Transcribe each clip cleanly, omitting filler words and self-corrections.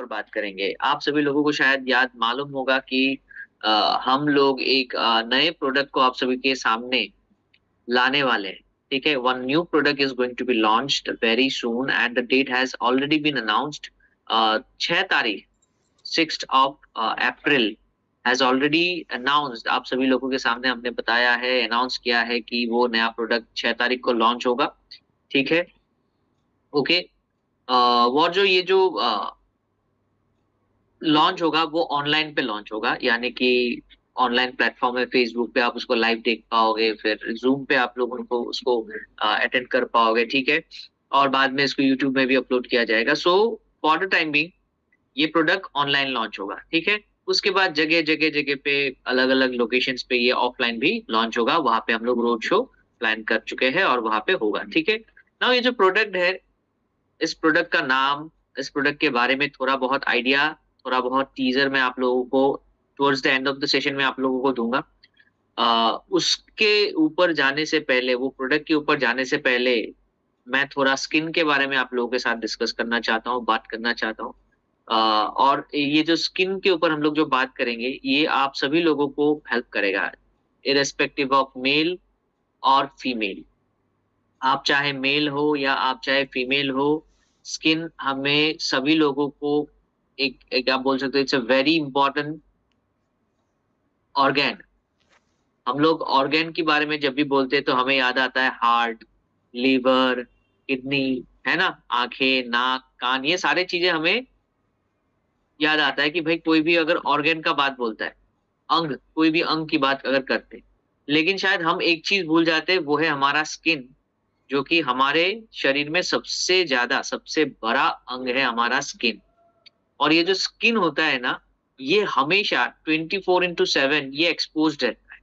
ऊपर बात करेंगे। आप सभी लोगों को शायद याद मालूम होगा कि हम लोग एक नए प्रोडक्ट को आप सभी के सामने लाने वाले हैं। ठीक है, one new product is going to be launched very soon and the date has already been announced. 6 तारीख, 6 अप्रैल हैज ऑलरेडी अनाउंस्ड। आप सभी लोगों के सामने हमने बताया है, अनाउंस किया है कि वो नया प्रोडक्ट 6 तारीख को लॉन्च होगा। ठीक है, ओके। और जो ये जो लॉन्च होगा वो ऑनलाइन पे लॉन्च होगा, यानी कि ऑनलाइन प्लेटफॉर्म है, फेसबुक पे आप उसको लाइव देख पाओगे, फिर जूम पे आप लोग उनको उसको अटेंड कर पाओगे। ठीक है, और बाद में इसको यूट्यूब में भी अपलोड किया जाएगा। So for the time being ये प्रोडक्ट ऑनलाइन लॉन्च होगा। ठीक है, उसके बाद जगह जगह जगह पे अलग अलग लोकेशंस पे ये ऑफलाइन भी लॉन्च होगा। वहां पे हम लोग रोड शो प्लान कर चुके हैं और वहां पे होगा। ठीक है, नाउ ये जो प्रोडक्ट है, इस प्रोडक्ट का नाम, इस प्रोडक्ट के बारे में थोड़ा बहुत आइडिया, थोड़ा बहुत टीजर मैं आप लोगों को towards the end of the session में आप लोगों को दूंगा। उसके ऊपर जाने से पहले, वो प्रोडक्ट के ऊपर जाने से पहले मैं थोड़ा स्किन के बारे में आप लोगों के साथ डिस्कस करना चाहता हूँ, बात करना चाहता हूँ। और ये जो स्किन के ऊपर हम लोग जो बात करेंगे, ये आप सभी लोगों को हेल्प करेगा, इरेस्पेक्टिव ऑफ मेल और फीमेल। आप चाहे मेल हो या आप चाहे फीमेल हो, स्किन हमें सभी लोगों को एक आप बोल सकते हो it's a very important organ. हम लोग ऑर्गेन के बारे में जब भी बोलते हैं तो हमें याद आता है हार्ट, लीवर, किडनी, है ना, आंखें, नाक, कान, ये सारे चीजें हमें याद आता है कि भाई कोई भी अगर ऑर्गेन का बात बोलता है, अंग, कोई भी अंग की बात अगर करते हैं, लेकिन शायद हम एक चीज भूल जाते हैं, वो है हमारा स्किन, जो कि हमारे शरीर में सबसे ज्यादा, सबसे बड़ा अंग है हमारा स्किन। और ये जो स्किन होता है ना, ये हमेशा 24/7 ये एक्सपोज्ड रहता है।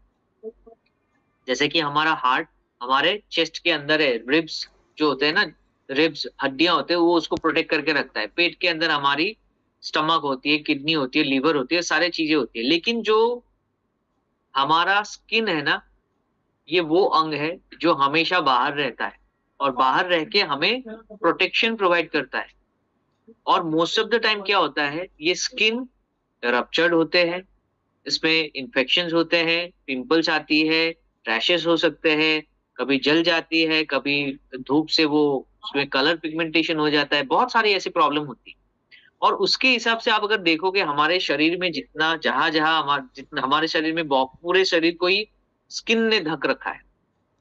जैसे कि हमारा हार्ट हमारे चेस्ट के अंदर है, रिब्स जो होते हैं ना, रिब्स हड्डियां होते हैं, वो उसको प्रोटेक्ट करके रखता है। पेट के अंदर हमारी स्टमक होती है, किडनी होती है, लीवर होती है, सारी चीजें होती है। लेकिन जो हमारा स्किन है ना, ये वो अंग है जो हमेशा बाहर रहता है और बाहर रह के हमें प्रोटेक्शन प्रोवाइड करता है। और मोस्ट ऑफ द टाइम क्या होता है, ये स्किन रप्चर्ड होते हैं, इसमें इन्फेक्शंस होते हैं, पिंपल्स आती है, रैशेस हो सकते हैं, कभी जल जाती है, कभी धूप से वो उसमें कलर पिगमेंटेशन हो जाता है, बहुत सारी ऐसी प्रॉब्लम होती है। और उसके हिसाब से आप अगर देखोगे हमारे शरीर में जितना, जहां जहां जितना हमारे शरीर में पूरे शरीर को ही स्किन ने ढक रखा है,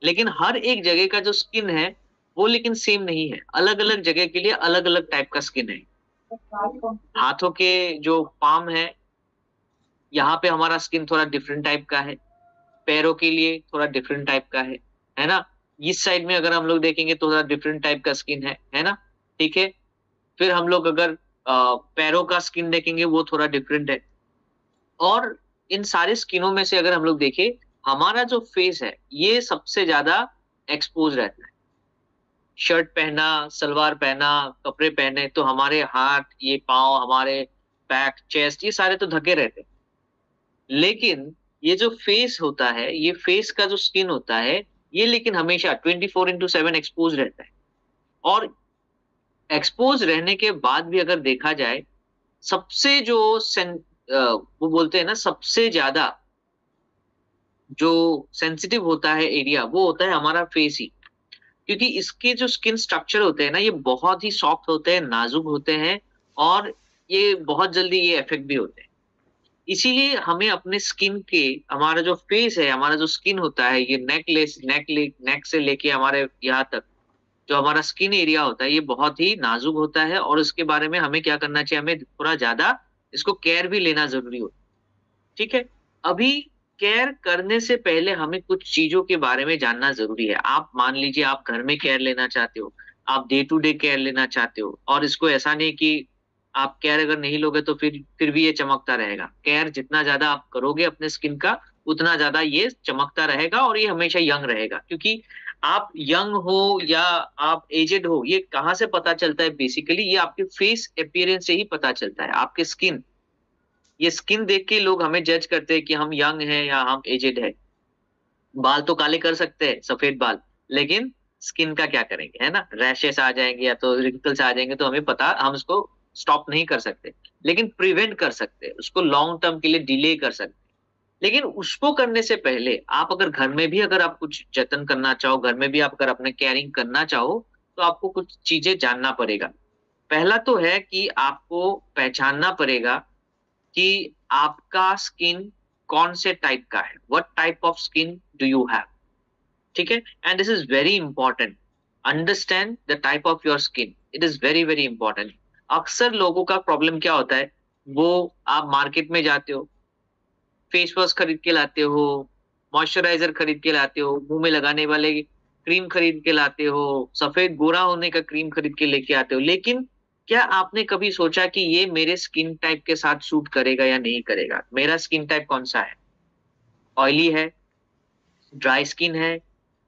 लेकिन हर एक जगह का जो स्किन है वो लेकिन सेम नहीं है। अलग अलग जगह के लिए अलग अलग टाइप का स्किन है। हाथों के जो पाम है, यहाँ पे हमारा स्किन थोड़ा डिफरेंट टाइप का है। पैरों के लिए थोड़ा डिफरेंट टाइप का है ना। इस साइड में अगर हम लोग देखेंगे तो थोड़ा डिफरेंट टाइप का स्किन है ना। ठीक है, फिर हम लोग अगर पैरों का स्किन देखेंगे, वो थोड़ा डिफरेंट है। और इन सारे स्किनों में से अगर हम लोग देखें, हमारा जो फेस है ये सबसे ज्यादा एक्सपोज रहता है। शर्ट पहना, सलवार पहना, कपड़े पहने तो हमारे हाथ, ये पाँव, हमारे बैक, चेस्ट, ये सारे तो ढके रहते हैं। लेकिन ये जो फेस होता है, ये फेस का जो स्किन होता है, ये लेकिन हमेशा 24/7 एक्सपोज रहता है। और एक्सपोज रहने के बाद भी अगर देखा जाए, सबसे जो वो बोलते हैं ना, सबसे ज्यादा जो सेंसिटिव होता है एरिया, वो होता है हमारा फेस ही। क्योंकि इसके जो स्किन स्ट्रक्चर होते हैं ना, ये बहुत ही सॉफ्ट होते हैं, नाजुक होते हैं, और ये बहुत जल्दी ये इफेक्ट भी होते हैं। इसीलिए हमें अपने स्किन के, हमारा जो फेस है, हमारा जो स्किन होता है, ये नेक से लेके हमारे यहाँ तक जो हमारा स्किन एरिया होता है, ये बहुत ही नाजुक होता है। और इसके बारे में हमें क्या करना चाहिए, हमें थोड़ा ज्यादा इसको केयर भी लेना जरूरी होता है। ठीक है, अभी केयर करने से पहले हमें कुछ चीजों के बारे में जानना जरूरी है। आप मान लीजिए आप घर में केयर लेना चाहते हो, आप डे टू डे केयर लेना चाहते हो, और इसको ऐसा नहीं कि आप केयर अगर नहीं लोगे तो फिर भी ये चमकता रहेगा। केयर जितना ज्यादा आप करोगे अपने स्किन का, उतना ज्यादा ये चमकता रहेगा और ये हमेशा यंग रहेगा। क्योंकि आप यंग हो या आप एजेड हो, ये कहाँ से पता चलता है, बेसिकली ये आपके फेस अपीयरेंस से ही पता चलता है। आपके स्किन, ये स्किन देख के लोग हमें जज करते हैं कि हम यंग हैं या हम एजेड है। बाल तो काले कर सकते हैं, सफेद बाल, लेकिन स्किन का क्या करेंगे, है ना। रैशेस आ जाएंगे या तो रिंकल्स आ जाएंगे तो हमें पता, हम उसको स्टॉप नहीं कर सकते, लेकिन प्रिवेंट कर सकते हैं, उसको लॉन्ग टर्म के लिए डिले कर सकते हैं। लेकिन उसको करने से पहले आप अगर घर में भी अगर आप कुछ जतन करना चाहो, घर में भी आप अगर अपने केयरिंग करना चाहो, तो आपको कुछ चीजें जानना पड़ेगा। पहला तो है कि आपको पहचानना पड़ेगा कि आपका स्किन कौन से टाइप का है, what type of skin do you have. ठीक है, and this is very important, understand the type of your skin, it is very very important. अक्सर लोगों का प्रॉब्लम क्या होता है, वो आप मार्केट में जाते हो, फेस वॉश खरीद के लाते हो, मॉइस्चराइजर खरीद के लाते हो, मुंह में लगाने वाले क्रीम खरीद के लाते हो, सफेद गोरा होने का क्रीम खरीद के लेके आते हो, लेकिन क्या आपने कभी सोचा कि ये मेरे स्किन टाइप के साथ सूट करेगा या नहीं करेगा? मेरा स्किन टाइप कौन सा है? ऑयली है, ड्राई स्किन है,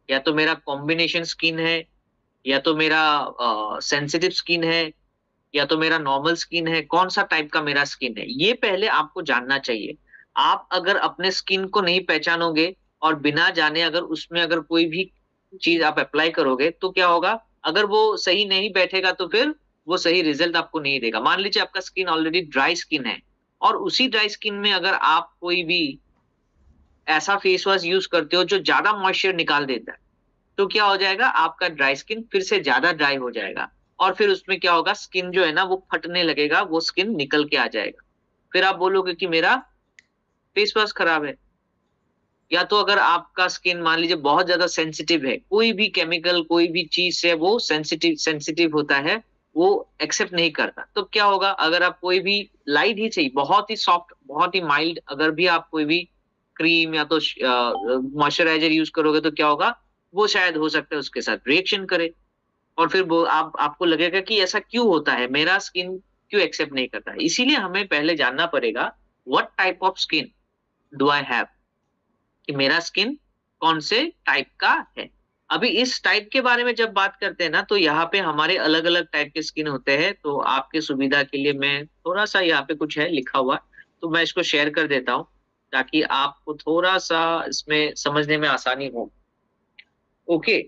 या तो मेरा कॉम्बिनेशन स्किन है, या तो मेरा सेंसिटिव स्किन है, या तो मेरा नॉर्मल स्किन है? कौन सा टाइप का मेरा स्किन है, ये पहले आपको जानना चाहिए। आप अगर अपने स्किन को नहीं पहचानोगे और बिना जाने अगर उसमें अगर कोई भी चीज आप अप्लाई करोगे, तो क्या होगा, अगर वो सही नहीं बैठेगा तो फिर वो सही रिजल्ट आपको नहीं देगा। मान लीजिए आपका स्किन ऑलरेडी ड्राई स्किन है, और उसी ड्राई स्किन में अगर आप कोई भी ऐसा फेस वॉश यूज करते हो जो ज्यादा मॉइस्चर निकाल देता है, तो क्या हो जाएगा, आपका ड्राई स्किन फिर से ज्यादा ड्राई हो जाएगा, और फिर उसमें क्या होगा, स्किन जो है ना वो फटने लगेगा, वो स्किन निकल के आ जाएगा। फिर आप बोलोगे कि मेरा फेस वॉश खराब है। या तो अगर आपका स्किन मान लीजिए बहुत ज्यादा सेंसिटिव है, कोई भी केमिकल कोई भी चीज से वो सेंसिटिव सेंसिटिव होता है, वो एक्सेप्ट नहीं करता, तो क्या होगा, अगर आप कोई भी लाइट ही चाहिए, बहुत ही सॉफ्ट बहुत ही माइल्ड, अगर भी आप कोई भी क्रीम या तो मॉइस्चराइजर यूज करोगे, तो क्या होगा, वो शायद हो सकता है उसके साथ रिएक्शन करे, और फिर वो आपको लगेगा कि ऐसा क्यों होता है, मेरा स्किन क्यों एक्सेप्ट नहीं करता है। इसीलिए हमें पहले जानना पड़ेगा what type of skin do I have, कि मेरा स्किन कौन से टाइप का है। अभी इस टाइप के बारे में जब बात करते हैं ना, तो यहाँ पे हमारे अलग अलग टाइप के स्किन होते हैं, तो आपके सुविधा के लिए मैं थोड़ा सा यहाँ पे कुछ है लिखा हुआ, तो मैं इसको शेयर कर देता हूँ, ताकि आपको थोड़ा सा इसमें समझने में आसानी हो। ओके,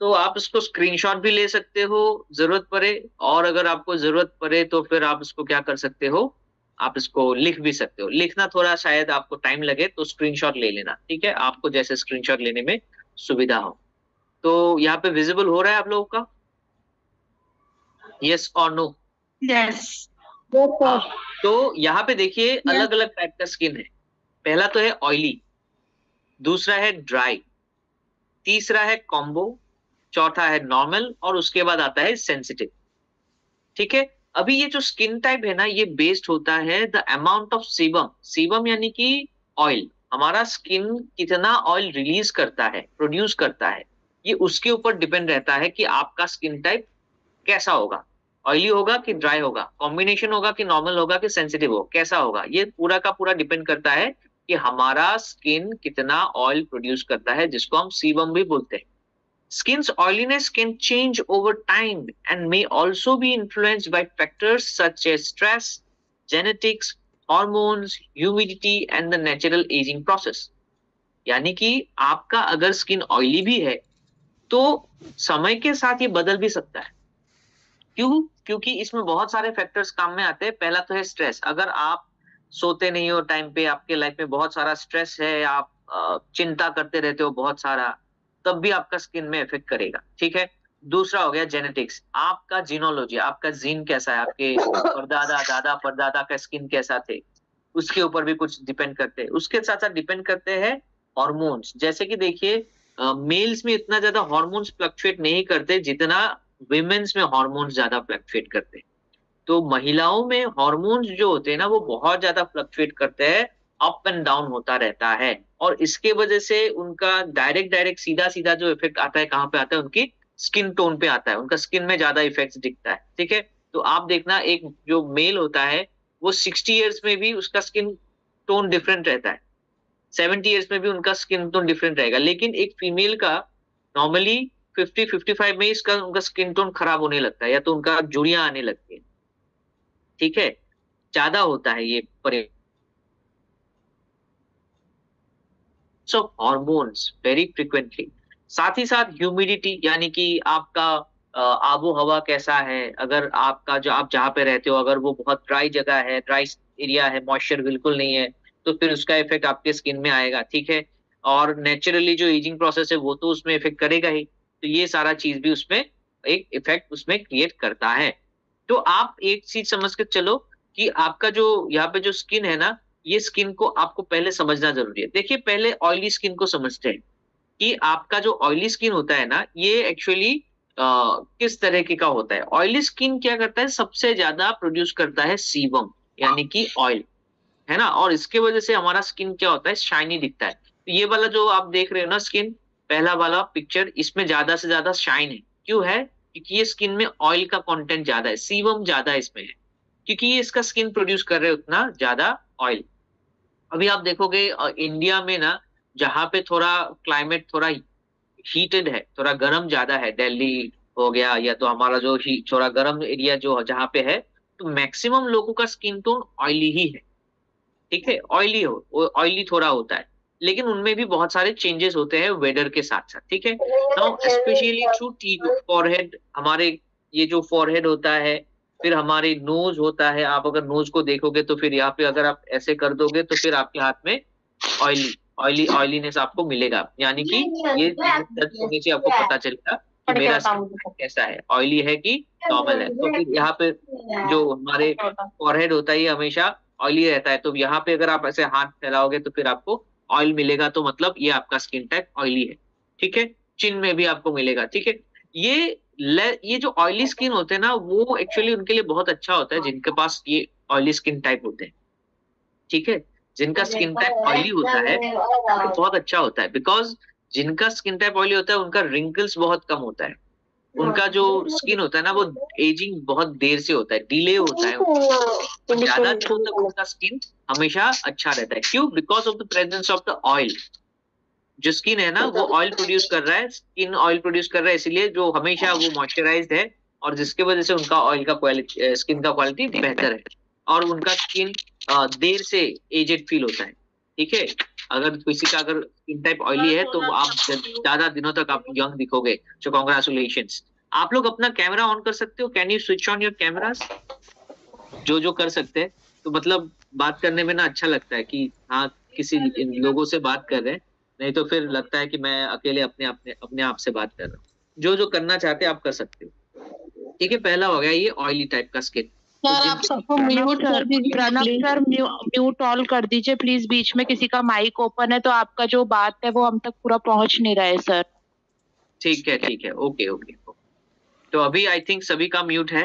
तो आप इसको स्क्रीनशॉट भी ले सकते हो जरूरत पड़े, और अगर आपको जरूरत पड़े तो फिर आप इसको क्या कर सकते हो, आप इसको लिख भी सकते हो। लिखना थोड़ा शायद आपको टाइम लगे, तो स्क्रीनशॉट ले लेना, ठीक है, आपको जैसे स्क्रीनशॉट लेने में सुविधा हो। तो यहाँ पे विजिबल हो रहा है आप लोगों का, यस और नो? यस। हाँ, तो यहाँ पे देखिए अलग अलग टाइप का स्किन है। पहला तो है ऑयली, दूसरा है ड्राई, तीसरा है कॉम्बो, चौथा है नॉर्मल, और उसके बाद आता है सेंसिटिव। ठीक है, अभी ये जो स्किन टाइप है ना, ये बेस्ड होता है the amount of sebum. Sebum यानी कि ऑयल, हमारा स्किन कितना ऑयल रिलीज करता है, प्रोड्यूस करता है, ये उसके ऊपर डिपेंड रहता है कि आपका स्किन टाइप कैसा होगा, ऑयली होगा कि ड्राई होगा, कॉम्बिनेशन होगा कि नॉर्मल होगा कि सेंसिटिव हो, कैसा होगा, ये पूरा का पूरा डिपेंड करता है कि हमारा स्किन कितना ऑयल प्रोड्यूस करता है, जिसको हम सीबम भी बोलते हैं। Skin's oiliness can change over time and may also be influenced by factors such as stress, genetics, hormones, humidity and the natural aging process. यानी कि आपका अगर स्किन ऑयली भी है, तो समय के साथ ये बदल भी सकता है। क्यों? क्योंकि इसमें बहुत सारे फैक्टर्स काम में आते हैं। पहला तो है स्ट्रेस, अगर आप सोते नहीं हो टाइम पे, आपके लाइफ में बहुत सारा स्ट्रेस है, आप चिंता करते रहते हो बहुत सारा, तब भी आपका स्किन में इफेक्ट करेगा। ठीक है, दूसरा हो गया जेनेटिक्स, आपका जीनोलॉजी, आपका जीन कैसा है, आपके परदादा दादा परदादा का स्किन कैसा थे, उसके ऊपर भी कुछ डिपेंड करते हैं। उसके साथ साथ डिपेंड करते हैं हॉर्मोन्स, जैसे कि देखिए मेल्स में इतना ज्यादा हॉर्मोन्स फ्लक्चुएट नहीं करते जितना विमेन्स में हॉर्मोन्स ज्यादा फ्लक्चुएट करते हैं। तो महिलाओं में हॉर्मोन्स जो होते हैं ना, वो बहुत ज्यादा फ्लक्चुएट करते हैं, अप एंड डाउन होता रहता है, और इसके वजह से उनका डायरेक्ट डायरेक्ट सीधा सीधा जो इफेक्ट आता है, कहाँ पे आता है, उनकी स्किन टोन पे आता है, उनका स्किन में ज्यादा इफेक्ट दिखता है। ठीक है, तो आप देखना एक जो मेल होता है, वो 60 ईयर्स में भी उसका स्किन टोन डिफरेंट रहता है, 70 ईयर्स में भी उनका स्किन टोन डिफरेंट रहेगा, लेकिन एक फीमेल का नॉर्मली 50-55 में इसका उनका स्किन टोन खराब होने लगता है, या तो उनका जुड़ियां आने लगती है। ठीक है, ज्यादा होता है ये ऑफ हॉर्मोन्स वेरी फ्रिक्वेंटली। साथ ही साथ ह्यूमिडिटी, यानी कि आपका आबो हवा कैसा है, अगर आपका जो आप जहाँ पे रहते हो अगर वो बहुत ड्राई जगह है, ड्राई एरिया है, मॉइस्चर बिल्कुल नहीं है, तो फिर उसका इफेक्ट आपके स्किन में आएगा, ठीक है। और नेचुरली जो एजिंग प्रोसेस है वो तो उसमें इफेक्ट करेगा ही, तो ये सारा चीज भी उसमें एक इफेक्ट उसमें क्रिएट करता है। तो आप एक चीज समझ के चलो कि आपका जो यहाँ पे जो स्किन है ना, ये स्किन को आपको पहले समझना जरूरी है। देखिए पहले ऑयली स्किन को समझते हैं कि आपका जो ऑयली स्किन होता है ना, ये एक्चुअली किस तरीके का होता है। ऑयली स्किन क्या करता है, सबसे ज्यादा प्रोड्यूस करता है सीबम, यानी कि ऑयल, है ना। और इसके वजह से हमारा स्किन क्या होता है, शाइनी दिखता है। तो ये वाला जो आप देख रहे हो ना स्किन, पहला वाला पिक्चर, इसमें ज्यादा से ज्यादा शाइन है। क्यों है? क्योंकि ये स्किन में ऑयल का कंटेंट ज्यादा है, सीबम ज्यादा इसमें है, क्योंकि ये इसका स्किन प्रोड्यूस कर रहे हैं उतना ज्यादा ऑयल। अभी आप देखोगे इंडिया में ना, जहाँ पे थोड़ा क्लाइमेट थोड़ा हीटेड है, थोड़ा गर्म ज्यादा है, दिल्ली हो गया, या तो हमारा जो थोड़ा गर्म एरिया जो जहाँ पे है, तो मैक्सिमम लोगों का स्किन टोन ऑयली ही है, ठीक है। ऑयली हो, ऑयली थोड़ा होता है, लेकिन उनमें भी बहुत सारे चेंजेस होते हैं वेदर के साथ साथ, ठीक है। Now specially through T forehead, हमारे ये जो फॉरहेड होता है, फिर हमारे नोज होता है। आप अगर नोज को देखोगे तो फिर यहाँ पे अगर आप ऐसे कर दोगे तो फिर आपके हाथ में ऑयली ऑयलीनेस आपको मिलेगा, यानी कि ये चीजें टच होने से आपको पता चलेगा कि मेरा स्किन कैसा है, ऑयली है कि नॉर्मल है। तो फिर यहाँ पे जो हमारे फॉरहेड होता है ये हमेशा ऑयली रहता है, तो यहाँ पे अगर आप ऐसे हाथ फैलाओगे तो फिर आपको ऑयल मिलेगा, तो मतलब ये आपका स्किन टाइप ऑयली है, ठीक है। चिन में भी आपको मिलेगा, ठीक है। ये जो ऑयली स्किन होते हैं ना, वो एक्चुअली उनके लिए बहुत अच्छा होता है जिनके पास ये ऑयली स्किन टाइप होते हैं, ठीक है। जिनका स्किन टाइप ऑयली होता है वो बहुत अच्छा होता है, बिकॉज जिनका स्किन टाइप ऑयली होता है उनका रिंकल्स बहुत कम होता है, उनका जो स्किन होता है ना वो एजिंग बहुत देर से होता है, डिले होता है, और ज्यादा दिनों तक उनका स्किन हमेशा अच्छा रहता है। क्यों? Because of the presence of the oil. जो स्किन है ना वो ऑयल प्रोड्यूस कर रहा है, स्किन ऑयल प्रोड्यूस कर रहा है, इसलिए जो हमेशा वो मॉइस्चराइज्ड है, और जिसके वजह से उनका ऑयल का क्वालिटी, स्किन का क्वालिटी बेहतर है, और उनका स्किन देर से एजेड फील होता है, ठीक है। अगर किसी का अगर स्किन टाइप ऑयली है तो आप ज्यादा दिनों तक आप यंग दिखोगे। सो कॉन्ग्रेचुलेशंस। आप लोग अपना कैमरा ऑन कर सकते हो, can you switch on your cameras? जो जो कर सकते हैं, तो मतलब बात करने में ना अच्छा लगता है कि हाँ, किसी इन लोगों से बात कर रहे हैं, नहीं तो फिर लगता है कि मैं अकेले अपने आप से बात कर रहा हूँ। जो जो करना चाहते हैं आप कर सकते हो, ठीक है। पहला हो गया ये ऑयली टाइप का स्किन। तो सर आप सबको म्यूट कर दीजिए, प्रणव सर म्यूट ऑल कर दीजिए प्लीज। बीच में किसी का माइक ओपन है तो आपका जो बात है वो हम तक पूरा पहुंच नहीं रहा है सर। ठीक है, ठीक है, ओके ओके। तो अभी आई थिंक सभी का म्यूट है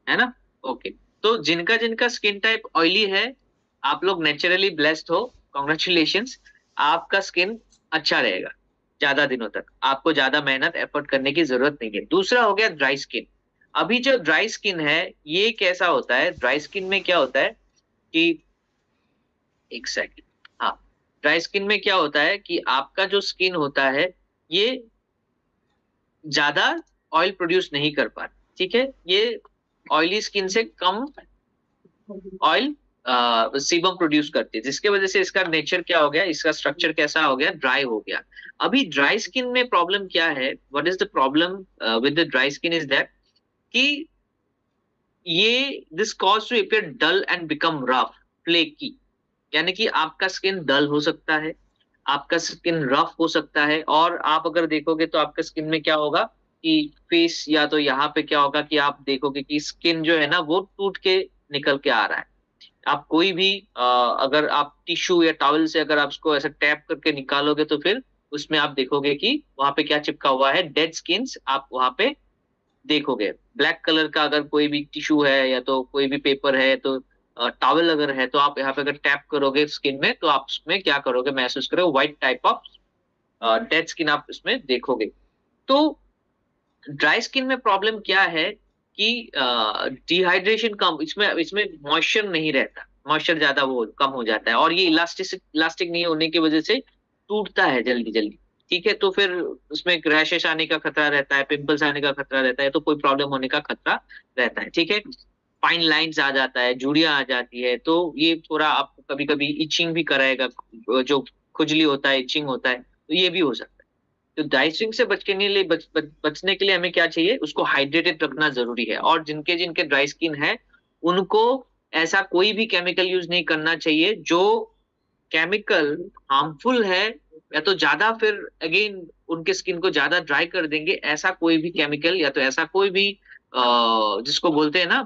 ना? ओके। तो जिनका जिनका स्किन टाइप ऑयली है, आप लोग नेचुरली ब्लेस्ड हो, कॉन्ग्रेचुलेशंस। आपका स्किन अच्छा रहेगा ज्यादा दिनों तक, आपको ज्यादा मेहनत एफर्ट करने की जरूरत नहीं है। दूसरा हो गया ड्राई स्किन। अभी जो ड्राई स्किन है ये कैसा होता है, ड्राई स्किन में क्या होता है कि, एक सेकंड, हाँ, ड्राई स्किन में क्या होता है कि आपका जो स्किन होता है ये ज्यादा ऑयल प्रोड्यूस नहीं कर पाता, ठीक है। ये ऑयली स्किन से कम ऑयल सीबम प्रोड्यूस करती है, जिसके वजह से इसका नेचर क्या हो गया, इसका स्ट्रक्चर कैसा हो गया, ड्राई हो गया। अभी ड्राई स्किन में प्रॉब्लम क्या है, what is the problem with the dry skin is that कि ये this cause to appear dull and become rough, flaky, यानी कि आपका स्किन डल हो सकता है, आपका स्किन रफ हो सकता है, और आप अगर देखोगे तो आपका स्किन में क्या होगा कि फेस, या तो यहाँ पे क्या होगा कि आप देखोगे कि स्किन जो है ना वो टूट के निकल के आ रहा है। आप कोई भी अगर आप टिश्यू या टॉवल से अगर आप उसको ऐसा टैप करके निकालोगे तो फिर उसमें आप देखोगे कि वहां पे क्या चिपका हुआ है, डेड स्किन आप वहां पे देखोगे। ब्लैक कलर का अगर कोई भी टिश्यू है या तो कोई भी पेपर है, तो टॉवल अगर है, तो आप यहाँ पे अगर टैप करोगे स्किन में तो आप उसमें क्या करोगे, महसूस करोगे white type of dead skin आप उसमें देखोगे। तो ड्राई स्किन में प्रॉब्लम क्या है कि डिहाइड्रेशन कम, इसमें इसमें मॉइस्चर नहीं रहता, मॉइस्चर ज्यादा वो कम हो जाता है, और ये इलास्टिक नहीं होने की वजह से टूटता है जल्दी जल्दी, ठीक है। तो फिर उसमें रैशेस आने का खतरा रहता है, पिंपल्स आने का खतरा रहता है, तो कोई प्रॉब्लम होने का खतरा रहता है, ठीक है। फाइन लाइंस आ जाता है, झुर्रियां आ जाती है, तो ये थोड़ा आपको कभी कभी इचिंग भी कराएगा, जो खुजली होता है, इचिंग होता है, तो ये भी हो सकता है। तो ड्राई स्किन से बचने के लिए हमें क्या चाहिए, उसको हाइड्रेटेड रखना जरूरी है। और जिनके जिनके ड्राई स्किन है उनको ऐसा कोई भी केमिकल यूज नहीं करना चाहिए जो केमिकल हार्मफुल है, या तो ज्यादा फिर अगेन उनके स्किन को ज्यादा ड्राई कर देंगे। ऐसा कोई भी केमिकल या तो ऐसा कोई भी जिसको बोलते हैं ना,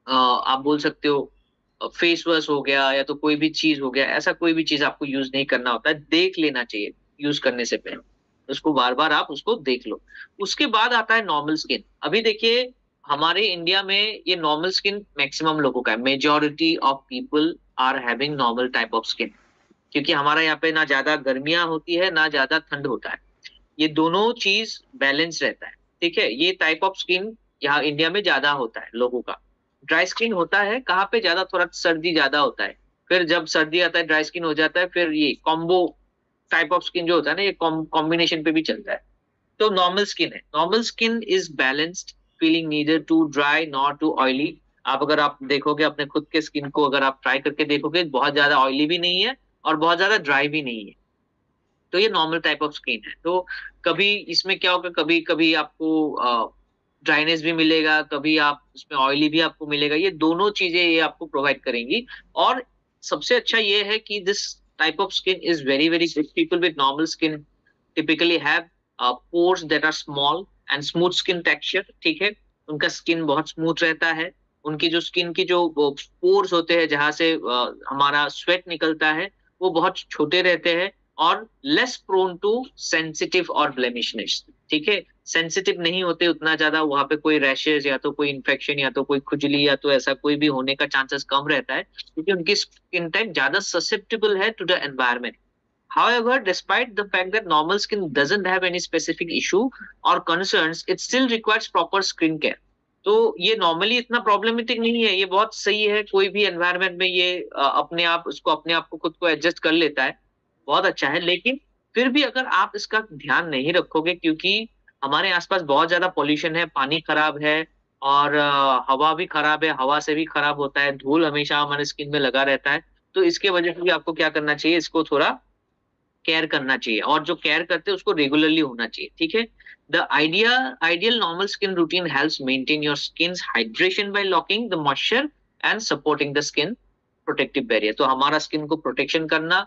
आप बोल सकते हो फेस वॉश हो गया या तो कोई भी चीज हो गया, ऐसा कोई भी चीज आपको यूज नहीं करना होता है, देख लेना चाहिए यूज करने से पहले। उसको बार बार आप उसको देख लो। उसके बाद आता है नॉर्मल स्किन। अभी देखिए हमारे इंडिया में ये नॉर्मल स्किन मैक्सिमम लोगों का है, majority of people are having normal type of skin. क्योंकि हमारा यहाँ पे ना ज्यादा गर्मियां होती है ना ज्यादा ठंड होता है, ये दोनों चीज बैलेंस रहता है। ठीक है, ये टाइप ऑफ स्किन यहाँ इंडिया में ज्यादा होता है लोगों का। ड्राई स्किन होता है कहाँ पे ज्यादा, थोड़ा सर्दी ज्यादा होता है, फिर जब सर्दी आता है ड्राई स्किन हो जाता है, फिर ये कॉम्बो टाइप ऑफ स्किन जो होता है ना, ये कॉम्बिनेशन पे भी चलता है। तो नॉर्मल स्किन है, normal skin is balanced, feeling neither too dry not too oily. आप देखोगे अपने खुद के स्किन को, अगर आप ट्राई करके देखोगे, बहुत ज्यादा ऑयली भी नहीं है और बहुत ज्यादा ड्राई भी नहीं है। तो ये नॉर्मल टाइप ऑफ स्किन है। तो कभी इसमें क्या होगा, कभी कभी आपको ड्राइनेस भी मिलेगा, कभी आप उसमें ऑयली भी आपको मिलेगा, ये दोनों चीजें ये आपको प्रोवाइड करेंगी। और सबसे अच्छा ये है कि this type of skin is very very good. People with normal skin typically have pores that are small and smooth skin texture. ठीक है, उनका स्किन बहुत स्मूथ रहता है। उनकी जो स्किन की जो पोर्स होते हैं जहां से हमारा स्वेट निकलता है, वो बहुत छोटे रहते हैं और लेस प्रोन टू सेंसिटिव और ब्लेमिशनेस। ठीक है, सेंसिटिव नहीं होते उतना ज्यादा, वहां पे कोई रैशेज या तो कोई इन्फेक्शन या तो कोई खुजली या तो ऐसा कोई भी होने का चांसेस कम रहता है, क्योंकि उनकी स्किन टाइप ज्यादा ससेप्टेबल है to the environment. However, despite the fact that normal skin doesn't have any specific issue or concerns, it still requires proper skin care. तो ये नॉर्मली इतना प्रॉब्लमेटिक नहीं है, ये बहुत सही है। कोई भी एनवायरनमेंट में ये अपने आप उसको अपने आप को खुद को एडजस्ट कर लेता है, बहुत अच्छा है। लेकिन फिर भी अगर आप इसका ध्यान नहीं रखोगे, क्योंकि हमारे आसपास बहुत ज्यादा पॉल्यूशन है, पानी खराब है और हवा भी खराब है, हवा से भी खराब होता है, धूल हमेशा हमारे स्किन में लगा रहता है। तो इसके वजह से भी आपको क्या करना चाहिए, इसको थोड़ा केयर करना चाहिए, और जो केयर करते हैं उसको रेगुलरली होना चाहिए। ठीक है, the ideal normal skin routine helps maintain your skin hydration by locking the moisture and supporting the skin protective barrier. तो हमारा स्किन को प्रोटेक्शन करना,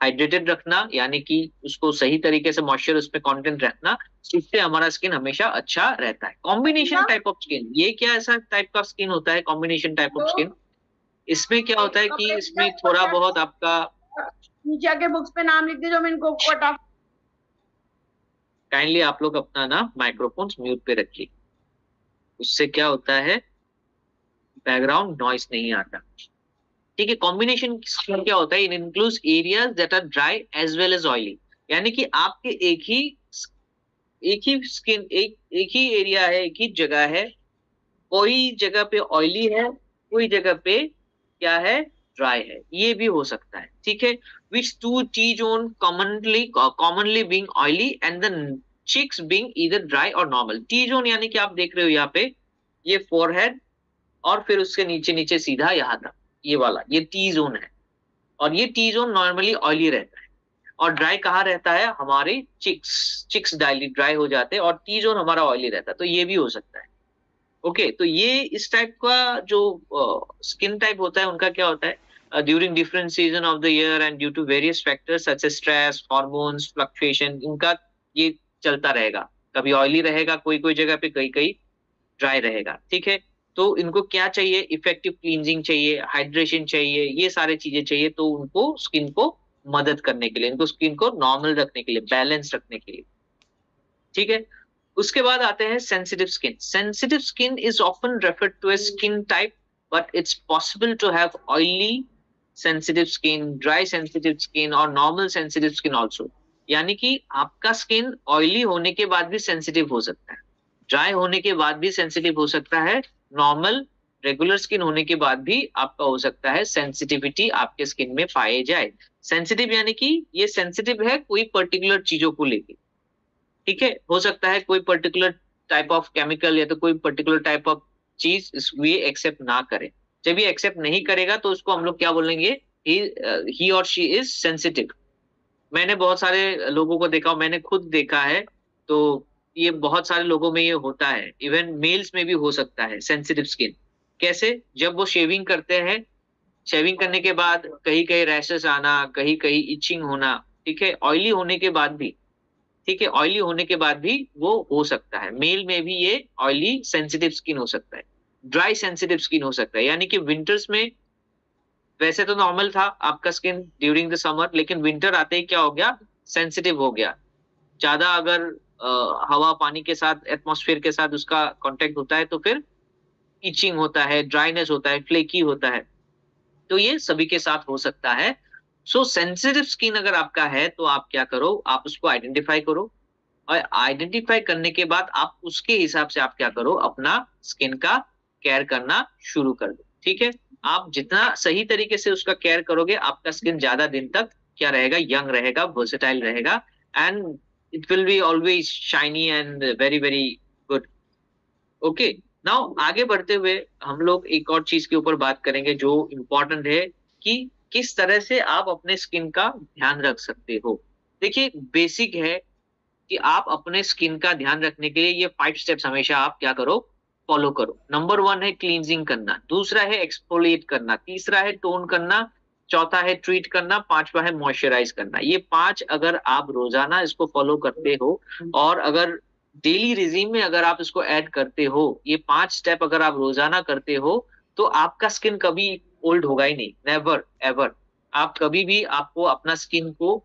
हाइड्रेटेड रखना, यानी कि उसको सही तरीके से मॉइस्चर उसमें कंटेंट रखना, इससे हमारा स्किन हमेशा अच्छा रहता है। कॉम्बिनेशन टाइप ऑफ स्किन, ये क्या ऐसा टाइप का स्किन होता है कॉम्बिनेशन टाइप ऑफ स्किन? इसमें क्या होता है कि इसमें थोड़ा बहुत आपका नीचे आके बुक्स पे नाम लिख दीजिए, मैं इनको कट ऑफ। काइंडली आप लोग अपना ना माइक्रोफोन म्यूट पे रखिए, उससे क्या होता है बैकग्राउंड नॉइस नहीं आता। ठीक है, कॉम्बिनेशन स्किन क्या होता है, it includes areas that are dry as well as oily. यानी कि आपके एक ही स्किन एक ही एरिया है, एक ही जगह है, कोई जगह पे ऑयली है, कोई जगह पे क्या है, ड्राई है, ये भी हो सकता है। ठीक है, which to T zone commonly being oily and the cheeks being either dry or normal. T zone यानी कि आप देख रहे हो यहाँ पे ये फोरहेड और फिर उसके नीचे नीचे सीधा यहाँ तक, ये वाला ये टी जोन है, और ये टी जोन नॉर्मली ऑयली रहता है। और ड्राई कहाँ रहता है, हमारे चिक्स ड्राई हो जाते हैं और टी जोन हमारा ऑयली रहता है, तो ये भी हो सकता है। ओके, तो ये इस टाइप का जो स्किन टाइप होता है उनका क्या होता है, during different season of the year and due to various factors such as stress, hormones, fluctuation, इनका ये चलता रहेगा। कभी ऑयली रहेगा कोई कोई जगह पे, कहीं कहीं ड्राई रहेगा। ठीक है, तो इनको क्या चाहिए, इफेक्टिव क्लींजिंग चाहिए, हाइड्रेशन चाहिए, ये सारी चीजें चाहिए, तो उनको स्किन को मदद करने के लिए, इनको स्किन को नॉर्मल रखने के लिए, बैलेंस रखने के लिए। ठीक है, उसके बाद आते हैं sensitive skin. Sensitive skin is often referred to a skin type, but it's possible to have oily sensitive skin, dry sensitive skin और नॉर्मल सेंसिटिव स्किन ऑल्सो। यानी कि आपका स्किन ऑयली होने के बाद भी सेंसिटिव हो सकता है, ड्राई होने के बाद भी सेंसिटिव हो सकता है, नॉर्मल रेगुलर स्किन होने के बाद भी आपका हो सकता है सेंसिटिविटी आपके स्किन में पाए जाए। सेंसिटिव यानी कि ये सेंसिटिव है कोई पर्टिकुलर चीजों को लेके। ठीक है, हो सकता है कोई पर्टिकुलर टाइप ऑफ केमिकल या तो कोई पर्टिकुलर टाइप ऑफ चीज ये एक्सेप्ट ना करे। जब ये एक्सेप्ट नहीं करेगा तो उसको हम लोग क्या बोलेंगे, ही और शी इज सेंसिटिव। मैंने बहुत सारे लोगों को देखा, मैंने खुद देखा है, तो ये बहुत सारे लोगों में ये होता है, इवन मेल्स में भी हो सकता है सेंसिटिव स्किन। कैसे? जब वो शेविंग करते हैं, शेविंग करने के बाद कहीं कहीं रैशेस आना, कहीं कहीं इचिंग होना, ठीक है, ऑयली होने के बाद भी, ठीक है, ऑयली होने के बाद भी वो हो सकता है। मेल में भी ये ऑयली सेंसिटिव स्किन हो सकता है, ड्राई सेंसिटिव स्किन हो सकता है। यानी कि विंटर्स में वैसे तो नॉर्मल था आपका स्किन ड्यूरिंग द समर, लेकिन विंटर आते ही क्या हो गया, सेंसिटिव हो गया। ज्यादा अगर हवा पानी के साथ, एटमॉस्फेयर के साथ उसका कांटेक्ट होता है तो फिर इचिंग होता है, ड्राइनेस होता है, फ्लेकी होता है। तो ये सभी के साथ हो सकता है। सो सेंसिटिव स्किन अगर आपका है तो आप क्या करो, आप उसको आइडेंटिफाई करो, और आइडेंटिफाई करने के बाद आप उसके हिसाब से आप क्या करो, अपना स्किन का केयर करना शुरू कर दो। ठीक है, आप जितना सही तरीके से उसका केयर करोगे, आपका स्किन ज्यादा दिन तक क्या रहेगा, यंग रहेगा, वर्सेटाइल रहेगा, and it will be always shiny and very very good. Okay, now आगे बढ़ते हुए हम लोग एक और चीज के ऊपर बात करेंगे जो इम्पोर्टेंट है, कि किस तरह से आप अपने स्किन का ध्यान रख सकते हो। देखिए, बेसिक है कि आप अपने स्किन का ध्यान रखने के लिए ये 5 स्टेप्स हमेशा आप क्या करो, फॉलो करो। नंबर 1 है क्लींजिंग करना, दूसरा है एक्सफोलिएट करना, तीसरा है टोन करना, चौथा है ट्रीट करना, पांचवा है मॉइस्चराइज करना। ये 5 अगर आप रोजाना इसको फॉलो करते हो, और अगर डेली रिजीम में अगर आप इसको ऐड करते हो, ये 5 स्टेप अगर आप रोजाना करते हो, तो आपका स्किन कभी ओल्ड होगा ही नहीं, नेवर एवर। आप कभी भी, आपको अपना स्किन को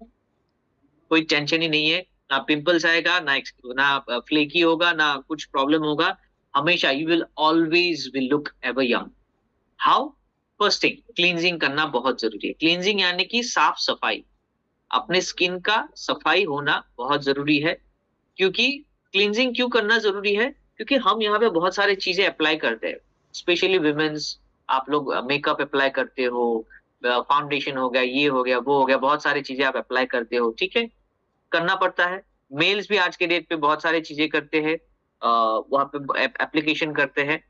कोई टेंशन ही नहीं है, ना पिंपल्स आएगा, ना फ्लेकी होगा, ना कुछ प्रॉब्लम होगा। हमेशा you will always will look ever young. How? First thing, cleansing करना बहुत जरूरी है। क्लींजिंग यानी कि साफ सफाई, अपने स्किन का सफाई होना बहुत जरूरी है। क्योंकि क्लींजिंग क्यों करना जरूरी है? क्योंकि हम यहाँ पे बहुत सारी चीजें अप्लाई करते हैं, स्पेशली विमेन्स। आप लोग मेकअप अप्लाई करते हो, फाउंडेशन हो गया, ये हो गया, वो हो गया, बहुत सारी चीजें आप अप्लाई करते हो, ठीक है, करना पड़ता है। मेल्स भी आज के डेट पे बहुत सारी चीजें करते हैं, वहां पे एप्लीकेशन करते हैं।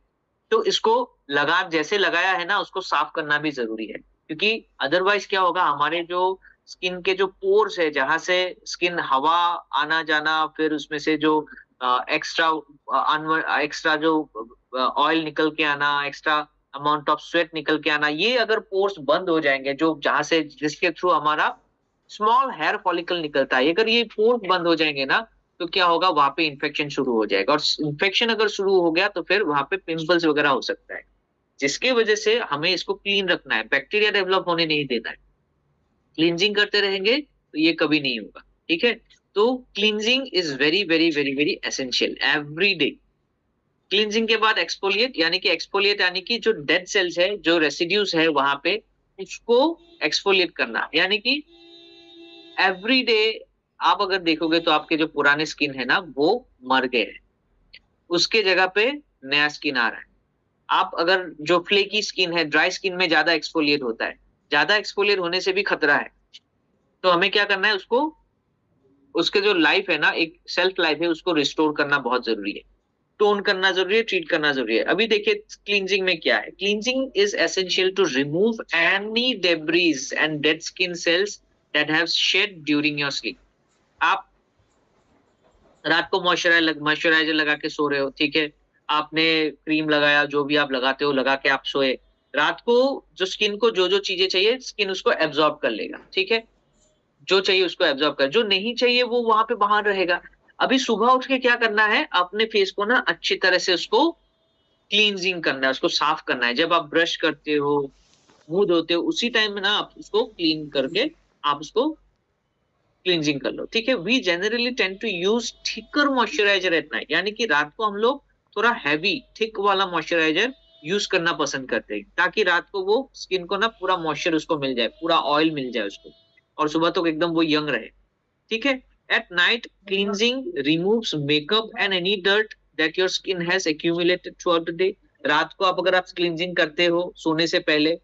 तो इसको लगा, जैसे लगाया है ना, उसको साफ करना भी जरूरी है, क्योंकि अदरवाइज क्या होगा, हमारे जो स्किन के जो पोर्स है, जहां से स्किन हवा आना जाना, फिर उसमें से जो एक्स्ट्रा एक्स्ट्रा जो ऑयल निकल के आना, एक्स्ट्रा अमाउंट ऑफ स्वेट निकल के आना, ये अगर पोर्स बंद हो जाएंगे, जो जहां से, जिसके थ्रू हमारा स्मॉल हेयर फॉलिकल निकलता है, अगर ये पोर्स बंद हो जाएंगे ना, तो क्या होगा, वहां पे इन्फेक्शन शुरू हो जाएगा, और इन्फेक्शन अगर शुरू हो गया तो फिर वहां पे पिंपल्स वगैरह हो सकता है, जिसकी वजह से हमें इसको क्लीन रखना है, बैक्टीरिया डेवलप होने नहीं देना है। क्लींजिंग करते रहेंगे तो ये कभी नहीं होगा, ठीक है। तो cleansing is very very very very essential every day. Cleansing के बाद एक्सफोलिएट, यानी कि एक्सफोलिएट यानी कि जो डेड सेल्स है, जो रेसिड्यूज है वहां पे, उसको एक्सफोलिएट करना, यानी कि एवरी डे आप अगर देखोगे तो आपके जो पुराने स्किन है ना, वो मर गए हैं, उसके जगह पे नया स्किन आ रहा है। आप अगर, जो फ्लेकी स्किन है, ड्राई स्किन में ज्यादा एक्सफोलिएट होता है, ज्यादा एक्सफोलिएट होने से भी खतरा है। तो हमें क्या करना है, उसको, उसके जो लाइफ है ना, एक सेल्फ लाइफ है, उसको रिस्टोर करना बहुत जरूरी है, टोन करना जरूरी है, ट्रीट करना जरूरी है। अभी देखिए क्लींजिंग में क्या है, cleansing is essential to remove any debris and dead skin cells that have shed during your sleep. आप रात को मॉइस्चराइजर लगा के सो रहे हो, ठीक है, आपने क्रीम लगाया, जो भी आप लगाते हो लगा के आप सोए, रात को जो स्किन को जो जो चीजें चाहिए, स्किन उसको एब्जॉर्ब कर लेगा, ठीक है, जो चाहिए उसको एब्जॉर्ब कर, जो नहीं चाहिए वो वहां पे बाहर रहेगा। अभी सुबह उठ के क्या करना है, अपने फेस को ना अच्छी तरह से उसको क्लींजिंग करना है, उसको साफ करना है। जब आप ब्रश करते हो, मुंह धोते हो, उसी टाइम में ना आप उसको क्लीन करके आप उसको क्लींजिंग कर लो, ठीक है। We generally tend to use thicker moisturiser at night, यानी कि रात को हम लोग थोड़ा हैवी थिक वाला मॉइस्चराइजर यूज करना पसंद करते हैं, ताकि रात को वो स्किन को ना पूरा मॉइस्चर उसको मिल जाए, पूरा ऑयल मिल जाए उसको, और सुबह तक एकदम वो यंग रहे, ठीक है। At night cleansing removes makeup and any dirt that your skin has accumulated through the day. रात को आप, अगर आप क्लींजिंग करते हो सोने से पहले,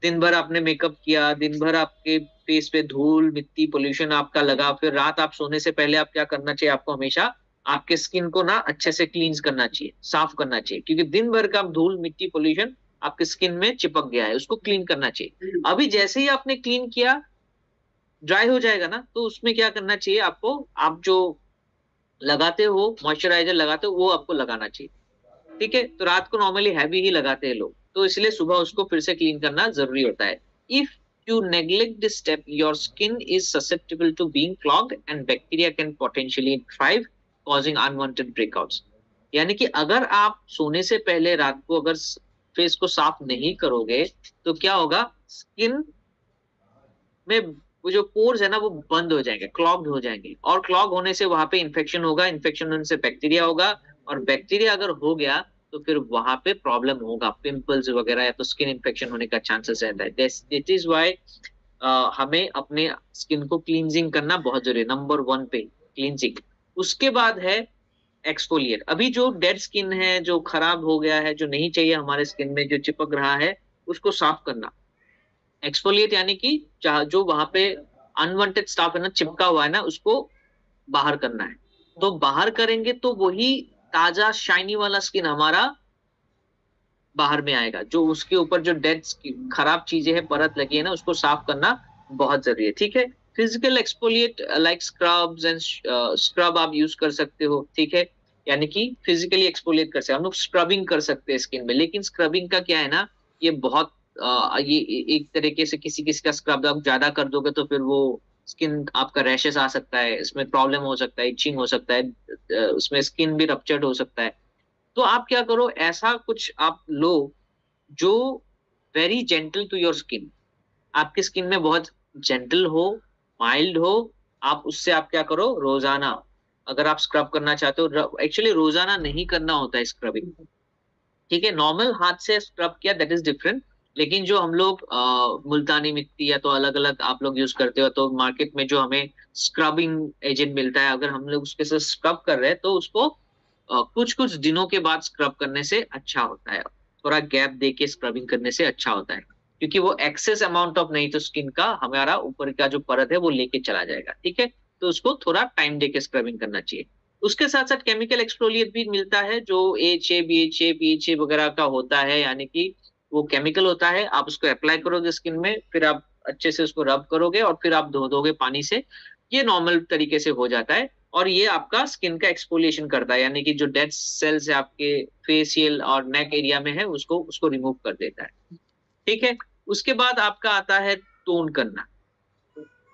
दिन भर आपने मेकअप किया, दिन भर आपके फेस पे धूल मिट्टी पोल्यूशन आपका लगा, फिर रात आप सोने से पहले आप क्या करना चाहिए, आपको हमेशा आपके स्किन को ना अच्छे से क्लींस करना चाहिए, साफ करना चाहिए, क्योंकि दिन भर का धूल मिट्टी पोल्यूशन आपके स्किन में चिपक गया है, उसको क्लीन करना चाहिए। अभी जैसे ही आपने क्लीन किया, ड्राई हो जाएगा ना, तो उसमें क्या करना चाहिए आपको, आप जो लगाते हो मॉइस्चराइजर लगाते हो वो आपको लगाना चाहिए, ठीक है। तो रात को नॉर्मली हैवी ही लगाते हैं लोग, तो इसलिए सुबह उसको फिर से क्लीन करना जरूरी होता है। If you neglect this step your skin is susceptible to being clogged and bacteria can potentially thrive causing unwanted breakouts. यानी कि अगर आप सोने से पहले रात को अगर फेस को साफ नहीं करोगे तो क्या होगा, स्किन में वो जो पोर्स है ना वो बंद हो जाएंगे, क्लॉग्ड हो जाएंगे, और क्लॉग होने से वहां पे इन्फेक्शन होगा, इन्फेक्शन होने से बैक्टीरिया होगा, और बैक्टीरिया अगर हो गया तो फिर वहां पे प्रॉब्लम होगा, पिंपल्स वगैरह या तो स्किन इन्फेक्शन होने का चांसेस रहता है। दिस इज व्हाई हमें अपने स्किन को क्लींजिंग करना बहुत जरूरी है। नंबर 1 पे क्लींजिंग, उसके बाद है एक्सफोलिएट। अभी जो डेड स्किन है, जो खराब हो गया है, जो नहीं चाहिए हमारे स्किन में, जो चिपक रहा है, उसको साफ करना। एक्सफोलिएट यानी कि जो वहां पे अनवांटेड स्टाफ है ना, चिपका हुआ है ना, उसको बाहर करना है। तो बाहर करेंगे तो वही ताजा शाइनी वाला स्किन हमारा बाहर में आएगा। जो उसके ऊपर जो डेड खराब चीजें हैं, परत लगी है ना, उसको साफ करना बहुत जरूरी है, ठीक है। Physical exfoliate like scrubs and scrub आप यूज कर सकते हो, ठीक है। यानी कि फिजिकली एक्सफोलिएट कर सकते हैं हम लोग, स्क्रबिंग कर सकते हैं स्किन में। लेकिन स्क्रबिंग का क्या है ना, ये बहुत ये एक तरीके से किसी किसी का स्क्रब आप ज्यादा कर दोगे तो फिर वो स्किन आपका रैशेस आ सकता है, इसमें प्रॉब्लम हो सकता है, इचिंग हो सकता है, उसमें स्किन भी रप्चर्ड हो सकता है। तो आप क्या करो, ऐसा कुछ आप लो जो very gentle to your skin, आपकी स्किन में बहुत जेंटल हो, माइल्ड हो। आप उससे आप क्या करो, रोजाना अगर आप स्क्रब करना चाहते हो, एक्चुअली रोजाना नहीं करना होता है स्क्रबिंग, ठीक है। नॉर्मल हाथ से स्क्रब किया दैट इज डिफरेंट। लेकिन जो हम लोग मुल्तानी मिट्टी या तो अलग अलग आप लोग यूज करते हो, तो मार्केट में जो हमें स्क्रबिंग एजेंट मिलता है, अगर हम लोग उसके साथ स्क्रब कर रहे हैं तो उसको कुछ कुछ दिनों के बाद स्क्रब करने से अच्छा होता है। थोड़ा गैप दे के स्क्रबिंग करने से अच्छा होता है, क्योंकि वो एक्सेस अमाउंट ऑफ नहीं तो स्किन का हमारा ऊपर का जो परत है वो लेके चला जाएगा, ठीक है। तो उसको थोड़ा टाइम दे के स्क्रबिंग करना चाहिए। उसके साथ साथ केमिकल एक्सफोलिएट भी मिलता है जो AHA BHA PHA वगैरह का होता है, यानी कि वो केमिकल होता है। आप उसको अप्लाई करोगे स्किन में, फिर आप अच्छे से उसको रब करोगे और फिर आप धो दोगे पानी से, ये नॉर्मल तरीके से हो जाता है। और ये आपका स्किन का एक्सफोलिएशन करता है, यानी कि जो डेड सेल्स है आपके फेशियल और नेक एरिया में है उसको उसको रिमूव कर देता है, ठीक है। उसके बाद आपका आता है टोन करना।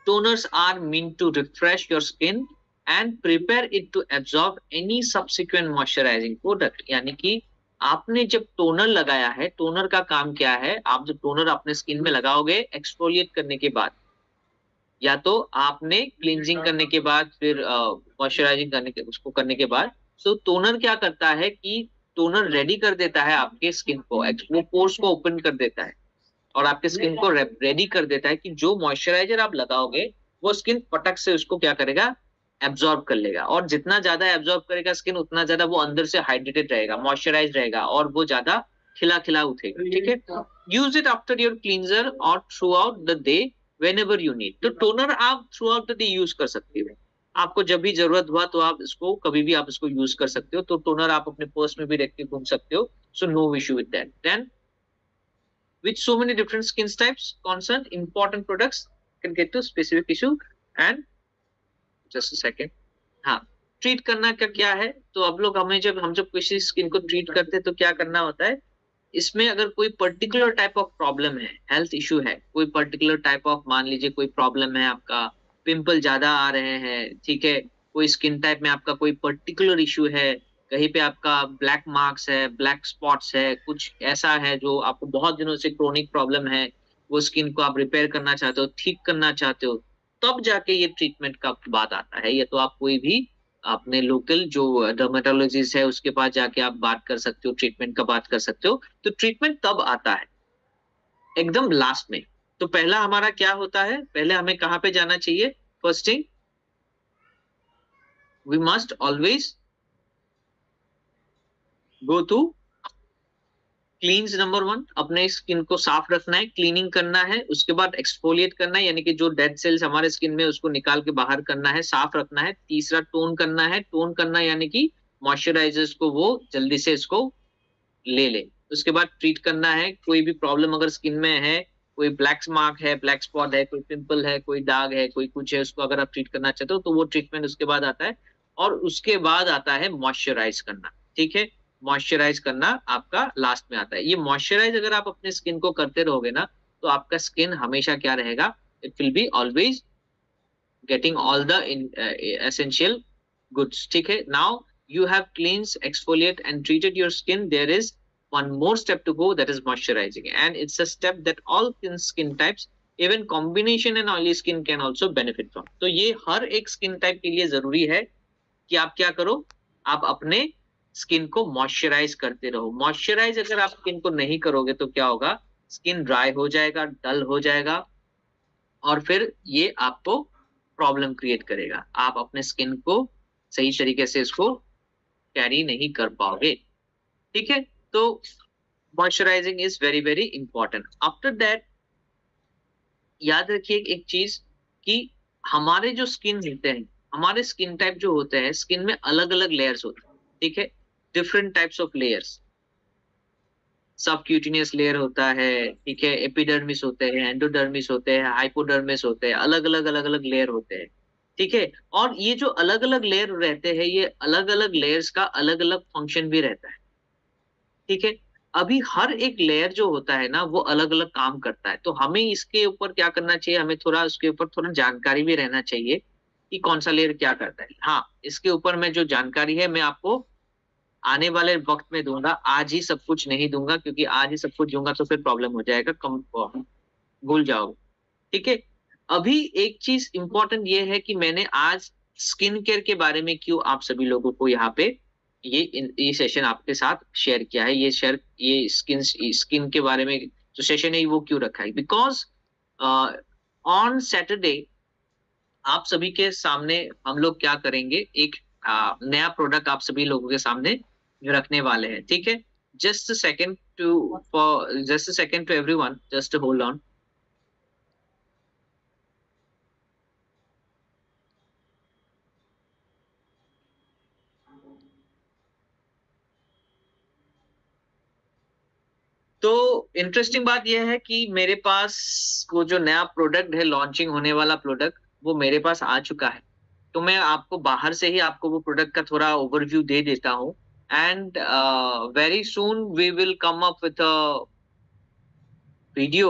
Toners are mean to refresh your skin and prepare it to absorb any subsequent moisturising product. यानी कि आपने जब टोनर लगाया है, टोनर का काम क्या है, आप जब टोनर अपने स्किन में लगाओगे एक्सफोलिएट करने के बाद, या तो आपने क्लींजिंग करने के बाद, फिर मॉइस्चराइजिंग करने के उसको करने के बाद, तो टोनर क्या करता है कि टोनर रेडी कर देता है आपके स्किन को, वो पोर्स को ओपन कर देता है और आपके स्किन को रेडी कर देता है कि जो मॉइस्चराइजर आप लगाओगे वो स्किन पटक से उसको क्या करेगा, एब्जॉर्ब कर लेगा। और जितना ज्यादा एब्जॉर्ब करेगा स्किन, उतना ज्यादा वो अंदर से हाइड्रेटेड रहेगा, मॉइस्चराइज रहेगा, और वो ज्यादा खिला खिला उठेगा, ठीक है। Use it after your cleanser और throughout the day whenever you need. तो टोनर आप throughout the day use कर सकते हो, आपको जब भी जरूरत हुआ तो आप इसको कभी भी आप इसको यूज कर सकते हो। तो टोनर आप अपने पर्स में भी रख के घूम सकते हो, so no issue with that. Then with so many different skin types concerned, important products can get to specific issue and just a second। हाँ, ट्रीट करना का क्या है, तो अब लोग हम जब किसी स्किन को ट्रीट करते हैं तो क्या करना होता है, इसमें अगर कोई पर्टिकुलर टाइप ऑफ प्रॉब्लम है, हेल्थ इशू है, कोई पर्टिकुलर टाइप ऑफ, मान लीजिए कोई प्रॉब्लम है, आपका पिंपल ज्यादा आ रहे हैं, ठीक है, कोई स्किन टाइप में आपका कोई पर्टिकुलर इशू है, कहीं पे आपका ब्लैक मार्क्स है, ब्लैक स्पॉट्स है, कुछ ऐसा है जो आपको बहुत दिनों से क्रोनिक प्रॉब्लम है, वो स्किन को आप रिपेयर करना चाहते हो, ठीक करना चाहते हो, तब जाके ये ट्रीटमेंट का बात आता है। ये तो आप कोई भी अपने लोकल जो डर्मेटोलॉजिस्ट है उसके पास जाके आप बात कर सकते हो, ट्रीटमेंट का बात कर सकते हो। तो ट्रीटमेंट तब आता है एकदम लास्ट में। तो पहला हमारा क्या होता है, पहले हमें कहाँ पे जाना चाहिए, first thing we must always go to cleanse. Number 1, अपने स्किन को साफ रखना है, क्लीनिंग करना है। उसके बाद एक्सफोलिएट करना है, यानी कि जो डेड सेल्स हमारे स्किन में उसको निकाल के बाहर करना है, साफ रखना है। तीसरा टोन करना है, टोन करना यानी कि मॉइस्चराइजर्स को वो जल्दी से इसको ले ले। उसके बाद ट्रीट करना है, कोई भी प्रॉब्लम अगर स्किन में है कोई ब्लैक मार्क है, ब्लैक स्पॉट है, कोई पिंपल है, कोई दाग है, कोई कुछ है, उसको अगर आप ट्रीट करना चाहते हो तो वो ट्रीटमेंट उसके बाद आता है। और उसके बाद आता है मॉइस्चराइज करना, ठीक है। मॉइस्चराइज करना आपका लास्ट में आता है। ये मॉइस्चराइज अगर आप अपने स्किन को करते रहोगे ना, तो आपका स्किन हमेशा क्या रहेगा, it will be always getting all the essential goods, ठीक है। Now you have cleansed, exfoliate and treated your skin. There is one more step to go, that is moisturizing, and it's a step that all skin types, even combination and oily skin can also benefit from. तो ये हर एक skin type के लिए जरूरी है कि आप क्या करो, आप अपने स्किन को मॉइस्चराइज करते रहो। मॉइस्चराइज अगर आप स्किन को नहीं करोगे तो क्या होगा, स्किन ड्राई हो जाएगा, डल हो जाएगा, और फिर ये आपको प्रॉब्लम क्रिएट करेगा। आप अपने स्किन को सही तरीके से इसको कैरी नहीं कर पाओगे, ठीक है। तो moisturising is very very important. After that याद रखिए एक चीज कि हमारे जो स्किन होते हैं, हमारे स्किन टाइप जो होते हैं, स्किन में अलग अलग लेयर्स होते हैं, ठीक है। Different types of layers, subcutaneous layer होता है, ठीक है, एपिडर्मिस होते हैं, एंडोडर्मिस होते हैं, हाइपोडर्मिस होते हैं, अलग अलग लेयर होते हैं, ठीक है। और ये जो अलग अलग लेयर रहते हैं, ये अलग अलग लेयर्स का अलग अलग फंक्शन भी रहता है, ठीक है। अभी हर एक लेयर जो होता है ना, वो अलग अलग काम करता है। तो हमें इसके ऊपर क्या करना चाहिए, हमें थोड़ा उसके ऊपर थोड़ा जानकारी भी रहना चाहिए कि कौन सा लेयर क्या करता है। हाँ, इसके ऊपर मैं जो जानकारी है मैं आपको आने वाले वक्त में दूंगा, आज ही सब कुछ नहीं दूंगा, क्योंकि आज ही सब कुछ दूंगा तो फिर प्रॉब्लम हो जाएगा, कम भूल जाओगे, ठीक है। अभी एक चीज इंपॉर्टेंट ये है कि मैंने आज स्किन केयर के बारे में क्यों आप सभी लोगों को यहाँ पे ये सेशन आपके साथ शेयर किया है, ये स्किन के बारे में जो सेशन है वो क्यों रखा है, बिकॉज ऑन सैटरडे आप सभी के सामने हम लोग क्या करेंगे, एक नया प्रोडक्ट आप सभी लोगों के सामने रखने वाले हैं, ठीक है। Just second to everyone, just hold on. तो इंटरेस्टिंग बात यह है कि मेरे पास वो जो नया प्रोडक्ट है, लॉन्चिंग होने वाला प्रोडक्ट, वो मेरे पास आ चुका है। तो मैं आपको बाहर से ही आपको वो प्रोडक्ट का थोड़ा ओवरव्यू दे देता हूँ। And very soon we will come up with a video,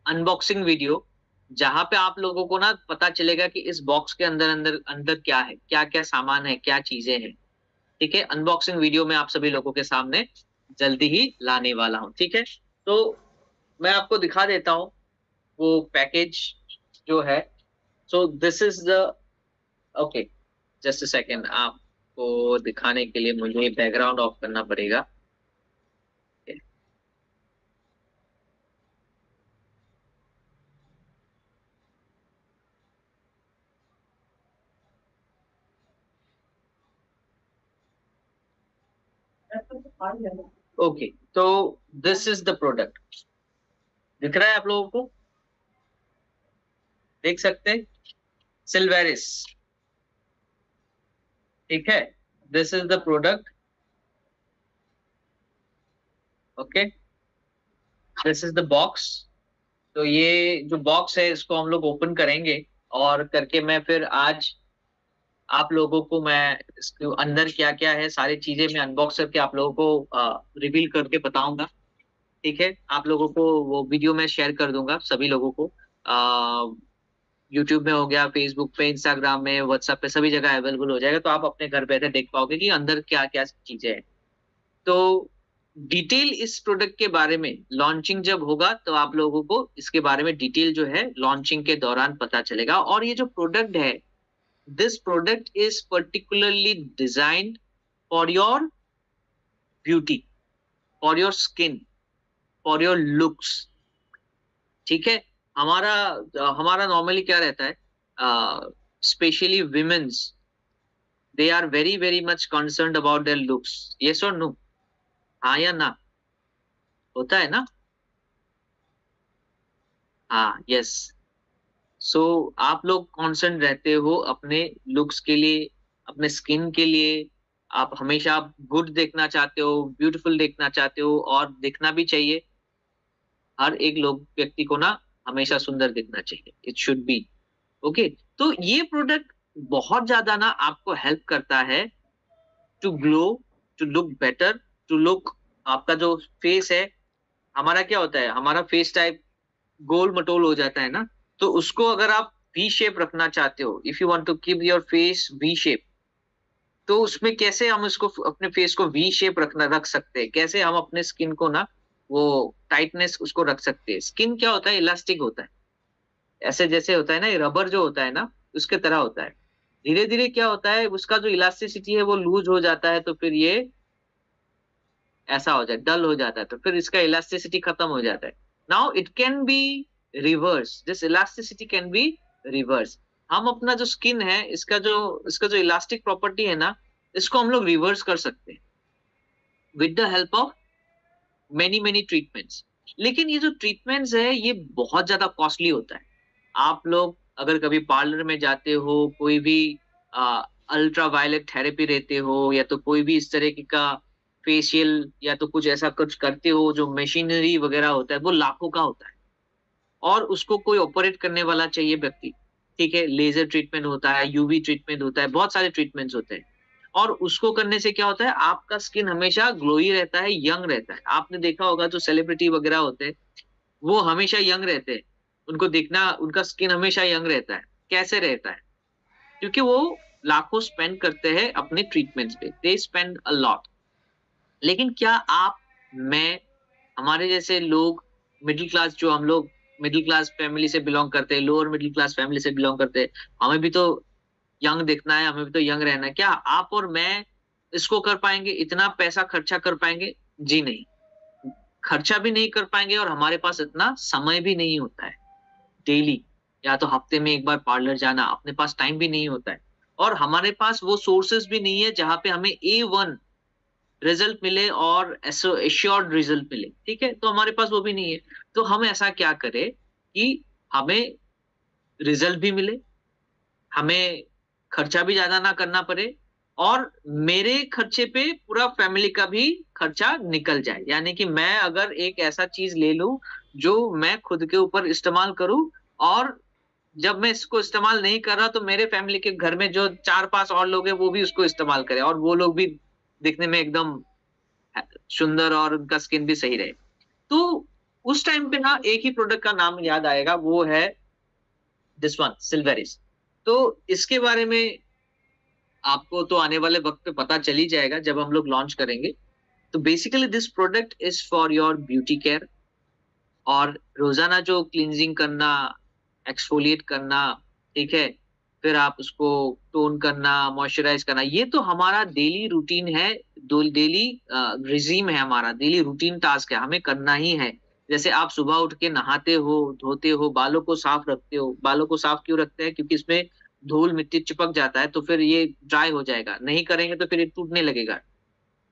unboxing video, जहां पे आप लोगों को ना पता चलेगा कि इस बॉक्स के अंदर अंदर अंदर क्या है, क्या क्या सामान है, क्या चीजें हैं, ठीक है। अनबॉक्सिंग वीडियो में आप सभी लोगों के सामने जल्दी ही लाने वाला हूं, ठीक है। तो मैं आपको दिखा देता हूं वो पैकेज जो है। So this is the, okay, just a second, आपको दिखाने के लिए मुझे बैकग्राउंड ऑफ करना पड़ेगा। ओके, तो दिस इज द प्रोडक्ट, दिख रहा है आप लोगों को, देख सकते हैं, सिल्वेरिस, ठीक है। This is the product, okay, this is the box. तो ये जो बॉक्स है इसको हम लोग ओपन करेंगे, और करके मैं फिर आज आप लोगों को मैं इसके अंदर क्या क्या है सारी चीजें मैं अनबॉक्स करके आप लोगों को रिवील करके बताऊंगा, ठीक है। आप लोगों को वो वीडियो मैं शेयर कर दूंगा सभी लोगों को, यूट्यूब में हो गया, फेसबुक पे, इंस्टाग्राम में, व्हाट्सएप पे, सभी जगह अवेलेबल हो जाएगा। तो आप अपने घर बैठे देख पाओगे कि अंदर क्या क्या चीजें हैं। तो डिटेल इस प्रोडक्ट के बारे में लॉन्चिंग जब होगा तो आप लोगों को इसके बारे में डिटेल जो है लॉन्चिंग के दौरान पता चलेगा। और ये जो प्रोडक्ट है, this product is particularly designed for your beauty, for your skin, for your looks, ठीक है। हमारा हमारा नॉर्मली क्या रहता है, specially womens, they are very very much concerned about their looks, yes और नो, हाँ या ना, होता है ना, हाँ, यस। सो आप लोग कॉन्सर्न रहते हो अपने लुक्स के लिए, अपने स्किन के लिए, आप हमेशा आप गुड देखना चाहते हो, ब्यूटीफुल देखना चाहते हो, और देखना भी चाहिए, हर एक लोग व्यक्ति को ना हमेशा सुंदर दिखना चाहिए, इट शुड बी ओके। तो ये प्रोडक्ट बहुत ज्यादा ना आपको हेल्प करता है to glow, to look better, to look, आपका जो फेस है, हमारा क्या होता है, हमारा फेस टाइप गोल मटोल हो जाता है ना, तो उसको अगर आप वी शेप रखना चाहते हो, if you want to keep your face V shape, तो उसमें कैसे हम इसको अपने फेस को वी शेप रख सकते हैं, कैसे हम अपने स्किन को ना वो टाइटनेस उसको रख सकते हैं। स्किन क्या होता है, इलास्टिक होता है, ऐसे जैसे होता है ना रबर जो होता है ना, उसके तरह होता है। धीरे धीरे क्या होता है, उसका जो इलास्टिसिटी है वो लूज हो जाता है, तो फिर ये ऐसा हो जाए, डल हो जाता है, तो फिर इसका इलास्टिसिटी खत्म हो जाता है। Now it can be reverse, this elasticity can be reverse. हम अपना जो स्किन है, इसका जो इलास्टिक प्रॉपर्टी है ना, इसको हम लोग रिवर्स कर सकते हैं with the help of many many treatments. लेकिन ये जो ट्रीटमेंट्स है ये बहुत ज्यादा कॉस्टली होता है। आप लोग अगर कभी पार्लर में जाते हो, कोई भी अल्ट्रा वायलेट थेरेपी लेते हो, या तो कोई भी इस तरह का फेशियल या तो कुछ ऐसा कुछ करते हो, जो मशीनरी वगैरह होता है वो लाखों का होता है, और उसको कोई ऑपरेट करने वाला चाहिए व्यक्ति। ठीक है, लेजर ट्रीटमेंट होता है, यूवी ट्रीटमेंट होता है, बहुत सारे ट्रीटमेंट्स होते हैं। और उसको करने से क्या होता है, आपका स्किन हमेशा ग्लोई रहता है, यंग रहता है। आपने देखा होगा जो सेलिब्रिटी वगैरह होते हैं वो हमेशा यंग रहते हैं, उनको देखना, उनका स्किन हमेशा यंग रहता है। कैसे रहता है, क्योंकि वो लाखों स्पेंड करते हैं अपने ट्रीटमेंट्स पे, दे स्पेंड अ लॉट। लेकिन क्या आप, मैं, हमारे जैसे लोग, मिडिल क्लास, जो हम लोग मिडिल क्लास फैमिली से बिलोंग करते हैं, लोअर मिडिल क्लास फैमिली से बिलोंग करते हैं, हमें भी तो यंग दिखना है, हमें भी तो यंग रहना है, क्या आप और मैं इसको कर पाएंगे, इतना पैसा खर्चा कर पाएंगे? जी नहीं, खर्चा भी नहीं कर पाएंगे, और हमारे पास इतना समय भी नहीं होता है डेली, या तो हफ्ते में एक बार पार्लर जाना, अपने पास टाइम भी नहीं होता है। और हमारे पास वो सोर्सेस भी नहीं है जहां पे हमें A1 रिजल्ट मिले और एश्योर्ड रिजल्ट मिले। ठीक है, तो हमारे पास वो भी नहीं है। तो हम ऐसा क्या करें कि हमें रिजल्ट भी मिले, हमें खर्चा भी ज्यादा ना करना पड़े, और मेरे खर्चे पे पूरा फैमिली का भी खर्चा निकल जाए। यानी कि मैं अगर एक ऐसा चीज ले लूं जो मैं खुद के ऊपर इस्तेमाल करूं, और जब मैं इसको इस्तेमाल नहीं कर रहा तो मेरे फैमिली के घर में जो 4-5 और लोग हैं वो भी उसको इस्तेमाल करें, और वो लोग भी दिखने में एकदम सुंदर और उनका स्किन भी सही रहे। तो उस टाइम पे ना एक ही प्रोडक्ट का नाम याद आएगा, वो है दिस वन, सिल्वेरिस। तो इसके बारे में आपको तो आने वाले वक्त पे पता चल ही जाएगा जब हम लोग लॉन्च करेंगे। तो basically this product is for your beauty care, और रोजाना जो क्लींजिंग करना, एक्सफोलिएट करना, ठीक है, फिर आप उसको टोन करना, मॉइस्चराइज करना, ये तो हमारा डेली रूटीन है, डेली रिजीम है, हमारा डेली रूटीन टास्क है, हमें करना ही है। जैसे आप सुबह उठ के नहाते हो, धोते हो, बालों को साफ रखते हो। बालों को साफ क्यों रखते हैं, क्योंकि इसमें धूल मिट्टी चिपक जाता है, तो फिर ये ड्राई हो जाएगा, नहीं करेंगे तो फिर ये टूटने लगेगा।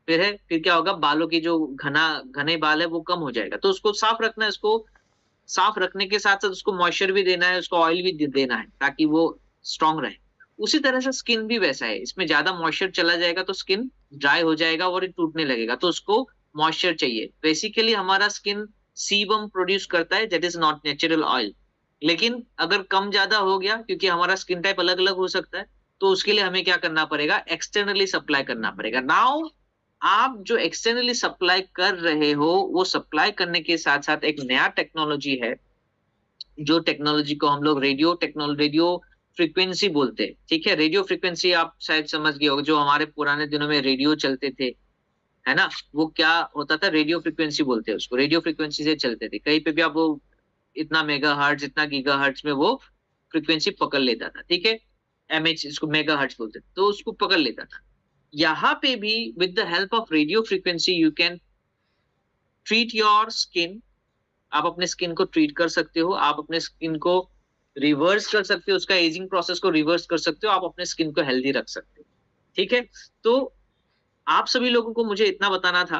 फिर क्या होगा, बालों की जो घने बाल है वो कम हो जाएगा। तो उसको साफ रखना है, इसको साफ रखने के साथ साथ उसको मॉइस्चर भी देना है, उसको ऑयल भी देना है, ताकि वो स्ट्रांग रहे। उसी तरह से स्किन भी वैसा है, इसमें ज्यादा मॉइस्चर चला जाएगा तो स्किन ड्राई हो जाएगा और ये टूटने लगेगा, तो उसको मॉइस्चर चाहिए। बेसिकली हमारा स्किन सीबम प्रोड्यूस करता है, that is not natural oil. लेकिन अगर कम ज्यादा हो गया, क्योंकि हमारा स्किन टाइप अलग अलग हो सकता है, तो उसके लिए हमें क्या करना पड़ेगा, एक्सटर्नली सप्लाई करना पड़ेगा। नाउ आप जो एक्सटर्नली सप्लाई कर रहे हो, वो सप्लाई करने के साथ साथ एक नया टेक्नोलॉजी है, जो टेक्नोलॉजी को हम लोग रेडियो फ्रीक्वेंसी बोलते हैं। ठीक है, रेडियो फ्रीक्वेंसी आप शायद समझ गए होगे, जो हमारे पुराने दिनों में रेडियो चलते थे, है ना, वो क्या होता था, रेडियो फ्रीक्वेंसी बोलते हैं उसको। रेडियो फ्रीक्वेंसी से चलते थे, कहीं पे भी आप वो इतना मेगा हर्ट्ज, इतना गीगा हर्ट्ज में वो फ्रीक्वेंसी पकड़ लेता था। ठीक है, MH, इसको मेगा हर्ट्ज बोलते थे, तो उसको पकड़ लेता था। यहाँ पे भी with the help of radio frequency you can treat your skin. आप अपने स्किन को ट्रीट कर सकते हो, आप अपने स्किन को रिवर्स कर सकते हो, उसका एजिंग प्रोसेस को रिवर्स कर सकते हो, आप अपने स्किन को हेल्दी रख सकते हो। ठीक है, तो आप सभी लोगों को मुझे इतना बताना था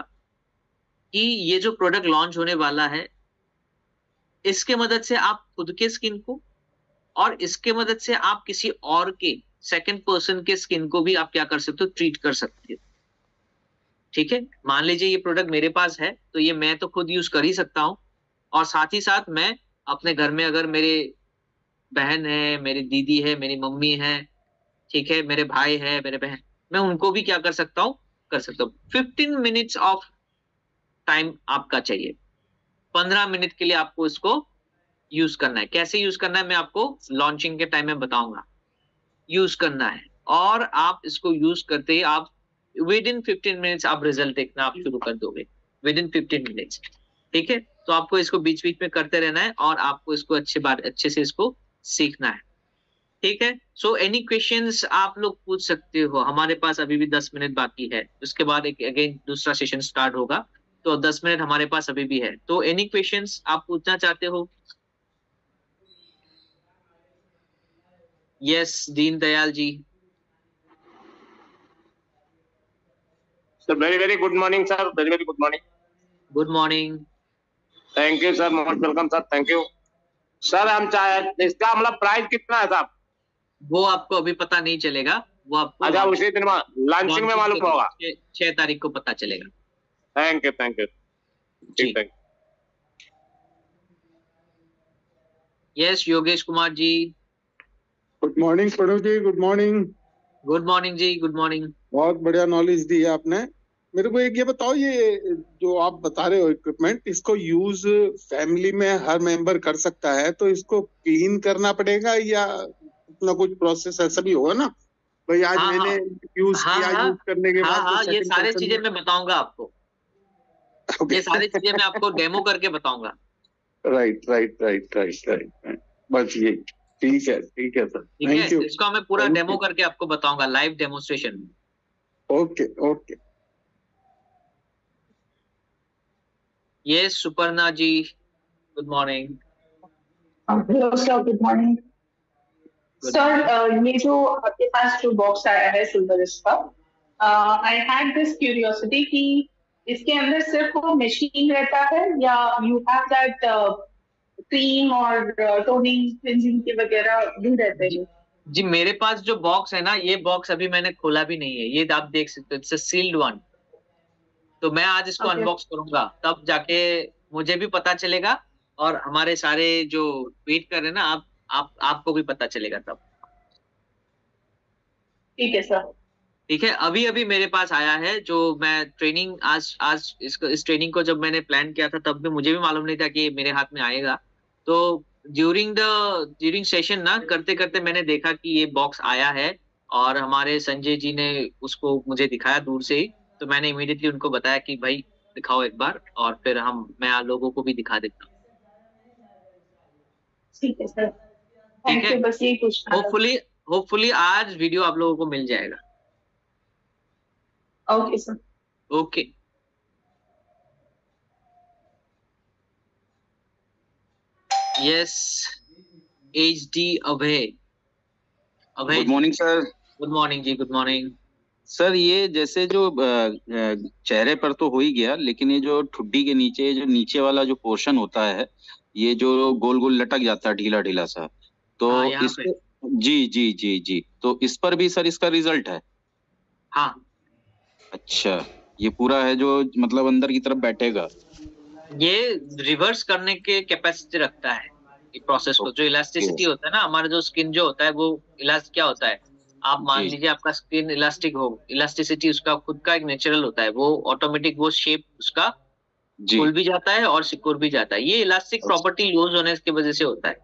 कि ये जो प्रोडक्ट लॉन्च होने वाला है, इसके मदद से आप खुद के स्किन को, और इसके मदद से आप किसी और के, सेकंड पर्सन के स्किन को भी आप क्या कर सकते हो, ट्रीट कर सकते हो। ठीक है, मान लीजिए ये प्रोडक्ट मेरे पास है, तो ये मैं तो खुद यूज कर ही सकता हूँ, और साथ ही साथ मैं अपने घर में अगर मेरे बहन है, मेरी दीदी है, मेरी मम्मी है, ठीक है, मेरे भाई है, मेरे बहन, मैं उनको भी क्या कर सकता हूँ, कर सकता हूँ। 15 मिनट्स ऑफ टाइम आपका चाहिए। 15 मिनट के लिए आपको इसको यूज करना है। कैसे यूज करना है मैं आपको लॉन्चिंग के टाइम में बताऊंगा। यूज करना है और आप इसको यूज करते ही आप विद इन 15 मिनट्स आप रिजल्ट देखना आप शुरू कर दोगे, विद इन 15 मिनट्स। ठीक है, तो आपको इसको बीच बीच में करते रहना है और आपको इसको अच्छे से इसको सीखना है। ठीक है, सो एनी क्वेश्चंस आप लोग पूछ सकते हो। हमारे पास अभी भी 10 मिनट बाकी है, उसके बाद एक अगेन दूसरा सेशन स्टार्ट होगा, तो 10 मिनट हमारे पास अभी भी है। तो एनी क्वेश्चंस आप पूछना चाहते हो? Yes, Deen Dayal ji. Sir very good morning sir, very good morning. Good morning. Thank you sir, most welcome sir, thank you sir. हम चाहे इसका मतलब प्राइस कितना है साहब? वो आपको अभी पता नहीं चलेगा, वो आपको अच्छा उसी दिन लॉन्चिंग में मालूम होगा। 6 तारीख को पता चलेगा। थैंक यू ठीक, thank yes, Yogesh Kumar ji. Good morning Pranav जी, गुड मॉर्निंग। गुड मॉर्निंग जी, गुड मॉर्निंग। बहुत बढ़िया नॉलेज दी है आपने। मेरे को एक ये बताओ, ये जो आप बता रहे हो इक्विपमेंट, इसको यूज फैमिली में हर मेंबर कर सकता है, तो इसको क्लीन करना पड़ेगा या अपना कुछ प्रोसेस ऐसा भी होगा ना भाई? आज मैंने यूज किया, यूज करने के बाद ये सारी चीजें मैं बताऊंगा आपको। ये सारी चीजें मैं आपको डेमो करके बताऊंगा। राइट। बस ये ठीक है सर, थैंक यू। इसको मैं पूरा डेमो करके आपको बताऊंगा, लाइव डेमोस्ट्रेशन। ओके। ये Suparna ji, good morning. Hello sir, good morning sir. ये जो आपके पास जो बॉक्स आया है सिल्वरिस का, आई हैड दिस क्यूरियोसिटी कि इसके अंदर सिर्फ वो मशीन रहता है या यू हैव दैट क्रीम और टोनिंग क्लींजिंग के वगैरह भी रहते हैं? जी मेरे पास जो बॉक्स है ना, ये बॉक्स अभी मैंने खोला भी नहीं है, ये आप देख सकते हो, इट्स अ सील्ड वन। तो मैं आज इसको अनबॉक्स करूंगा, तब जाके मुझे भी पता चलेगा और हमारे सारे जो वेट कर रहे हैं ना, आपको भी पता चलेगा तब। ठीक है सर। ठीक है, अभी मेरे पास आया है, जो मैं ट्रेनिंग आज इस ट्रेनिंग को जब मैंने प्लान किया था तब भी मुझे भी मालूम नहीं था कि मेरे हाथ में आएगा। तो ड्यूरिंग सेशन ना करते करते मैंने देखा कि ये बॉक्स आया है और हमारे संजय जी ने उसको मुझे दिखाया दूर से ही, तो मैंने इमीडिएटली उनको बताया कि भाई दिखाओ एक बार, और फिर मैं लोगों को भी दिखा देता हूँ। ठीक है सर, थैंक यू। बस यही कुछ होपफुली आज वीडियो आप लोगों को मिल जाएगा। Okay sir. Okay. Yes, HD Abhay. Good morning sir. Good morning जी, गुड मॉर्निंग सर। ये जैसे जो चेहरे पर तो हो ही गया, लेकिन ये जो ठुड्डी के नीचे जो नीचे वाला जो पोर्शन होता है, ये जो गोल गोल लटक जाता है ढीला ढीला सा, तो इस जी, तो इस पर भी सर इसका रिजल्ट है? हाँ। अच्छा, ये पूरा है जो मतलब अंदर की तरफ बैठेगा? ये रिवर्स करने के कैपेसिटी रखता है ये प्रोसेस को। जो इलास्टिसिटी होता है ना, हमारा जो स्किन जो होता है वो क्या होता है, आप मान लीजिए आपका स्किन इलास्टिक हो, इलास्टिसिटी उसका खुद का एक नेचुरल होता है, वो ऑटोमेटिक वो शेप उसका खुल भी जाता है और सिकुड़ भी जाता है। ये इलास्टिक प्रॉपर्टी लूज होने की वजह से होता है।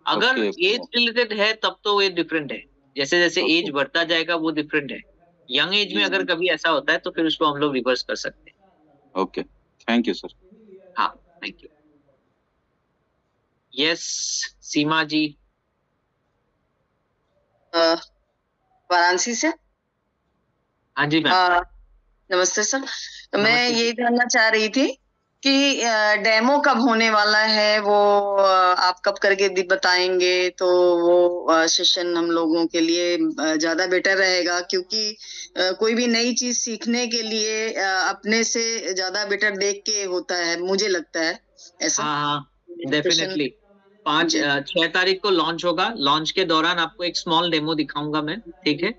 अगर एज रिलेटेड है तब तो ये डिफरेंट है, जैसे जैसे एज बढ़ता जाएगा वो डिफरेंट है। यंग एज में अगर कभी ऐसा होता है तो फिर उसको हम लोग रिवर्स कर सकते हैं। Okay, thank you sir. हाँ, थैंक यू। यस, सीमा जी। वाराणसी से। हाँ जी मैम। नमस्ते सर। तो मैं ये जानना चाह रही थी कि डेमो कब होने वाला है, वो आप कब करके बताएंगे तो वो सेशन हम लोगों के लिए ज्यादा बेटर रहेगा, क्योंकि कोई भी नई चीज सीखने के लिए अपने से ज्यादा बेटर देख के होता है, मुझे लगता है ऐसा। हाँ, डेफिनेटली। 6 तारीख को लॉन्च होगा। लॉन्च के दौरान आपको एक स्मॉल डेमो दिखाऊंगा मैं, ठीक है?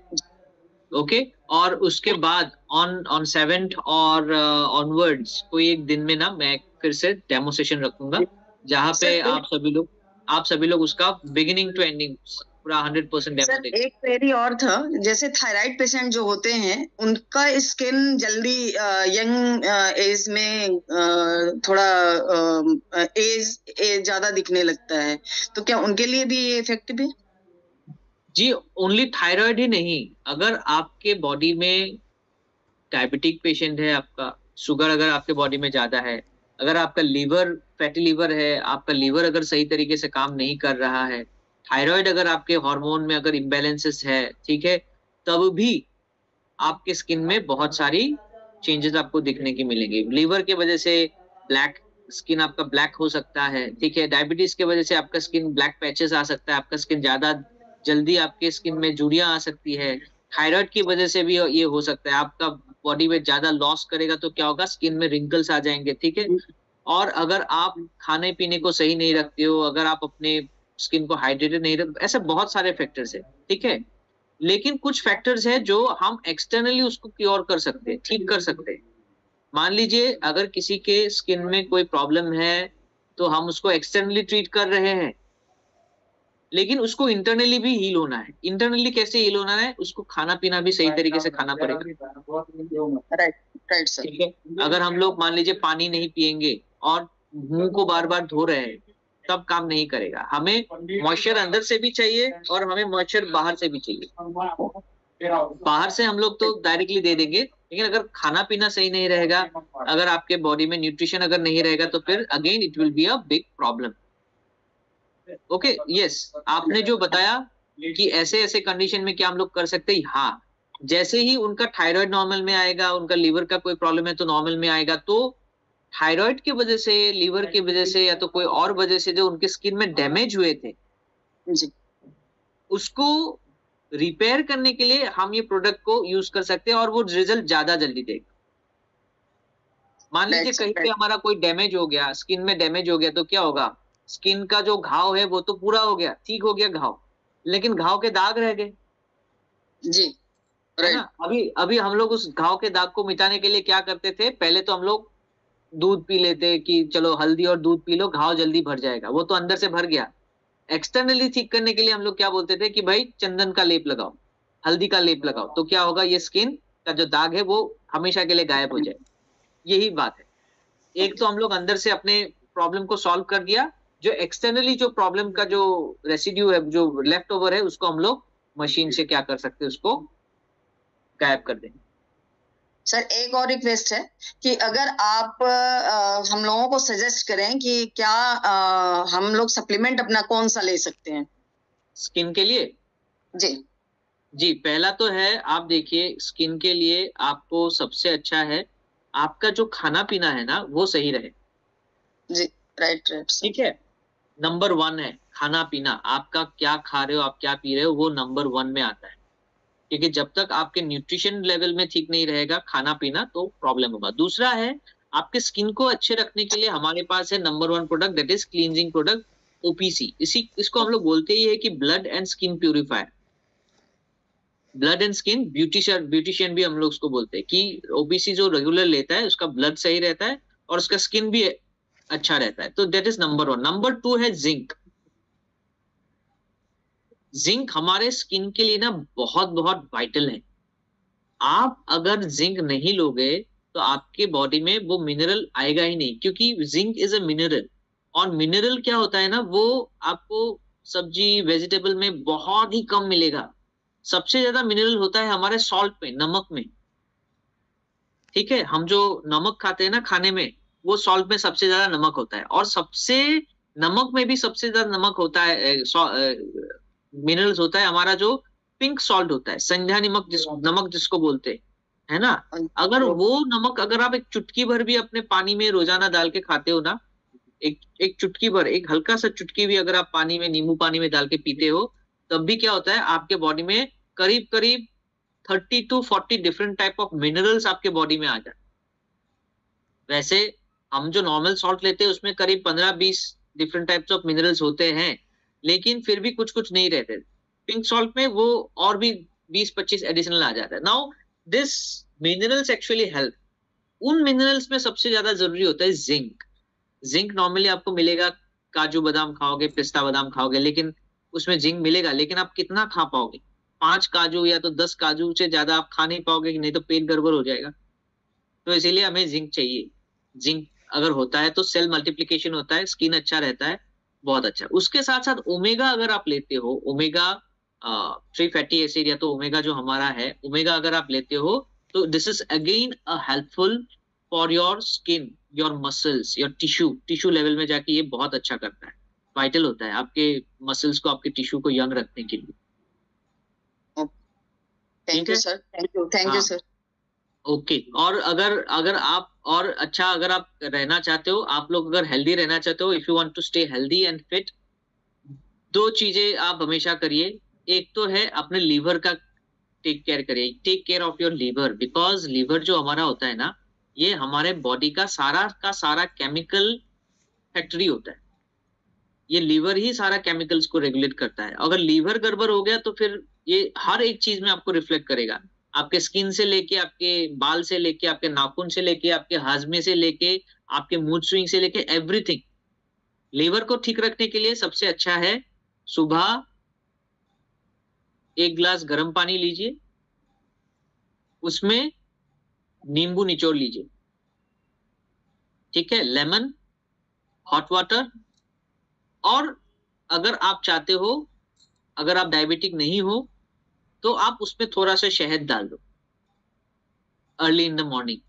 ओके। और उसके बाद ऑन 7th और ऑनवर्ड्स कोई एक दिन में ना मैं फिर से डेमो सेशन रखूंगा, जहाँ पे सर, आप सभी लोग उसका बिगिनिंग टू एंडिंग पूरा 100% डेमो सर देखें। एक क्वेरी और था, जैसे थायराइड पेशेंट जो होते हैं उनका स्किन जल्दी यंग एज में थोड़ा एज ज्यादा दिखने लगता है, तो क्या उनके लिए भी ये इफेक्टिव है? जी, ओनली थायराइड ही नहीं, अगर आपके बॉडी में डायबिटिक पेशेंट है, आपका शुगर अगर आपके बॉडी में ज्यादा है, अगर आपका लीवर फैटी लीवर है, आपका लीवर अगर सही तरीके से काम नहीं कर रहा है, थायराइड अगर आपके हार्मोन में अगर इम्बैलेंसेस है, ठीक है, तब भी आपके स्किन में बहुत सारी चेंजेस आपको दिखने की मिलेंगी। लीवर की वजह से ब्लैक स्किन आपका ब्लैक हो सकता है, ठीक है, डायबिटीज की वजह से आपका स्किन ब्लैक पैचेस आ सकता है, आपका स्किन ज्यादा जल्दी आपके स्किन में झुर्रियां आ सकती है, थायराइड की वजह से भी ये हो सकता है, आपका बॉडी वेट ज्यादा लॉस करेगा तो क्या होगा, स्किन में रिंकल्स आ जाएंगे, ठीक है। और अगर आप खाने पीने को सही नहीं रखते हो, अगर आप अपने स्किन को हाइड्रेटेड नहीं रखते, ऐसे बहुत सारे फैक्टर्स है, ठीक है। लेकिन कुछ फैक्टर्स है जो हम एक्सटर्नली उसको क्योर कर सकते हैं, ठीक कर सकते हैं। मान लीजिए अगर किसी के स्किन में कोई प्रॉब्लम है तो हम उसको एक्सटर्नली ट्रीट कर रहे हैं, लेकिन उसको इंटरनली भी हील होना है। इंटरनली कैसे हील होना है, उसको खाना पीना भी सही तरीके से खाना पड़ेगा, राइट सर। ठीक है। अगर हम लोग मान लीजिए पानी नहीं पिएंगे और मुंह को बार बार धो रहे हैं, तब काम नहीं करेगा। हमें मॉइस्चर अंदर से भी चाहिए और हमें मॉइस्चर बाहर से भी चाहिए। बाहर से हम लोग तो डायरेक्टली दे देंगे, लेकिन अगर खाना पीना सही नहीं रहेगा, अगर आपके बॉडी में न्यूट्रिशन अगर नहीं रहेगा, तो फिर again it will be a big problem. Okay, yes, आपने जो बताया कि ऐसे ऐसे कंडीशन में क्या हम लोग कर सकते हैं, हाँ, जैसे ही उनका थायराइड नॉर्मल में आएगा, उनका लीवर का कोई प्रॉब्लम है तो नॉर्मल में आएगा, तो थायराइड की वजह से, लीवर की वजह से या तो कोई और वजह से जो उनके स्किन में डैमेज हुए थे जी, उसको रिपेयर करने के लिए हम ये प्रोडक्ट को यूज कर सकते हैं और वो रिजल्ट ज्यादा जल्दी देगा। मान लीजिए कहीं पे हमारा कोई डैमेज हो गया, स्किन में डैमेज हो गया, तो क्या होगा, स्किन का जो घाव है वो तो पूरा हो गया, ठीक हो गया घाव, लेकिन घाव के दाग रह गए। जी, है ना। अभी हम लोग उस घाव के दाग को मिटाने के लिए क्या करते थे, पहले तो हम लोग दूध पी लेते कि चलो हल्दी और दूध पी लो, घाव जल्दी भर जाएगा, वो तो अंदर से भर गया। एक्सटर्नली ठीक करने के लिए हम लोग क्या बोलते थे कि भाई चंदन का लेप लगाओ, हल्दी का लेप लगाओ, तो क्या होगा, ये स्किन का जो दाग है वो हमेशा के लिए गायब हो जाएगा। यही बात है, एक तो हम लोग अंदर से अपने प्रॉब्लम को सॉल्व कर दिया, जो एक्सटर्नली जो प्रॉब्लम का जो रेसिड्यू है, जो लेफ्ट ओवर है, उसको हम लोग मशीन से क्या कर सकते हैं, उसको गायब कर देंगे। सर एक और रिक्वेस्ट है कि अगर आप हम लोगों को सजेस्ट करें कि क्या हम लोग सप्लीमेंट अपना कौन सा ले सकते हैं स्किन के लिए। जी, पहला तो है, आप देखिए स्किन के लिए आपको सबसे अच्छा है आपका जो खाना पीना है ना, वो सही रहे। जी, राइट, ठीक है, नंबर 1 है खाना पीना, आपका क्या खा रहे हो, आप क्या पी रहे हो, वो नंबर 1 में आता है, क्योंकि जब तक आपके न्यूट्रिशन लेवल में ठीक नहीं रहेगा खाना पीना, तो प्रॉब्लम होगा। दूसरा है, आपके स्किन को अच्छे रखने के लिए हमारे पास है number 1 product, that is cleansing product OPC. इसको हम लोग बोलते ही है कि blood and skin purifier, blood and skin beautician भी हम लोग उसको बोलते हैं, कि ओपीसी जो रेगुलर लेता है उसका ब्लड सही रहता है और उसका स्किन भी अच्छा रहता है, तो दैट इज नंबर 1। नंबर 2 है जिंक। जिंक हमारे स्किन के लिए ना बहुत बहुत वाइटल है। आप अगर जिंक नहीं लोगे तो आपके बॉडी में वो मिनरल आएगा ही नहीं, क्योंकि जिंक इज अ मिनरल, और मिनरल क्या होता है ना, वो आपको सब्जी वेजिटेबल में बहुत ही कम मिलेगा। सबसे ज्यादा मिनरल होता है हमारे सॉल्ट में, नमक में। ठीक है, हम जो नमक खाते हैं ना खाने में, वो सॉल्ट में सबसे ज्यादा नमक होता है, और सबसे नमक में भी सबसे ज्यादा नमक होता है, मिनरल्स होता है हमारा जो पिंक सॉल्ट होता है, संध्या नमक जिसको बोलते हैं, है ना। अगर वो नमक अगर आप एक चुटकी भर भी अपने पानी में रोजाना डाल के खाते हो ना, एक चुटकी भर, एक हल्का सा चुटकी भी अगर आप पानी में, नींबू पानी में डाल के पीते हो, तब भी क्या होता है, आपके बॉडी में करीब करीब 30 to 40 different type of minerals आपके बॉडी में आ जाते। वैसे हम जो नॉर्मल सॉल्ट लेते हैं उसमें करीब 15-20 डिफरेंट टाइप्स ऑफ मिनरल्स होते हैं, लेकिन फिर भी कुछ कुछ नहीं रहते। पिंक सॉल्ट में वो और भी 20-25 एडिशनल आ जाता है। Now this minerals actually help. उन मिनरल्स में सबसे ज्यादा जरूरी होता है जिंक। जिंक नॉर्मली आपको मिलेगा काजू बादाम खाओगे, पिस्ता बादाम खाओगे, लेकिन उसमें जिंक मिलेगा, लेकिन आप कितना खा पाओगे? 5 काजू या तो 10 काजू से ज्यादा आप खा नहीं पाओगे, नहीं तो पेट गड़बड़ हो जाएगा। तो इसीलिए हमें जिंक चाहिए। जिंक अगर होता है तो सेल मल्टीप्लिकेशन होता है, स्किन अच्छा रहता है, बहुत अच्छा। उसके साथ साथ ओमेगा अगर आप लेते हो, ओमेगा 3 फैटी एसिड या तो ओमेगा जो हमारा है, ओमेगा अगर आप लेते हो तो this is again a helpful for your skin, your muscles, your tissue level में जाके ये बहुत अच्छा करता है, वाइटल होता है आपके मसल्स को, आपके टिश्यू को यंग रखने के लिए। Thank you sir, thank you sir. Okay, और अगर आप और अच्छा अगर आप रहना चाहते हो, आप लोग अगर हेल्दी रहना चाहते हो, if you want to stay healthy and fit, 2 चीजें आप हमेशा करिए। एक तो है अपने लीवर का टेक केयर करिए, take care of your liver, because liver जो हमारा होता है ना, ये हमारे बॉडी का सारा केमिकल फैक्ट्री होता है। ये लीवर ही सारा केमिकल्स को रेगुलेट करता है। अगर लीवर गड़बड़ हो गया तो फिर ये हर एक चीज में आपको रिफ्लेक्ट करेगा, आपके स्किन से लेके, आपके बाल से लेके, आपके नाखून से लेके, आपके हाजमे से लेके, आपके मूड स्विंग से लेके, एवरीथिंग। लीवर को ठीक रखने के लिए सबसे अच्छा है सुबह 1 गिलास गर्म पानी लीजिए, उसमें नींबू निचोड़ लीजिए, ठीक है, लेमन, हॉट वाटर, और अगर आप चाहते हो, अगर आप डायबिटिक नहीं हो तो आप उसमें थोड़ा सा शहद डाल दो अर्ली इन द मॉर्निंग।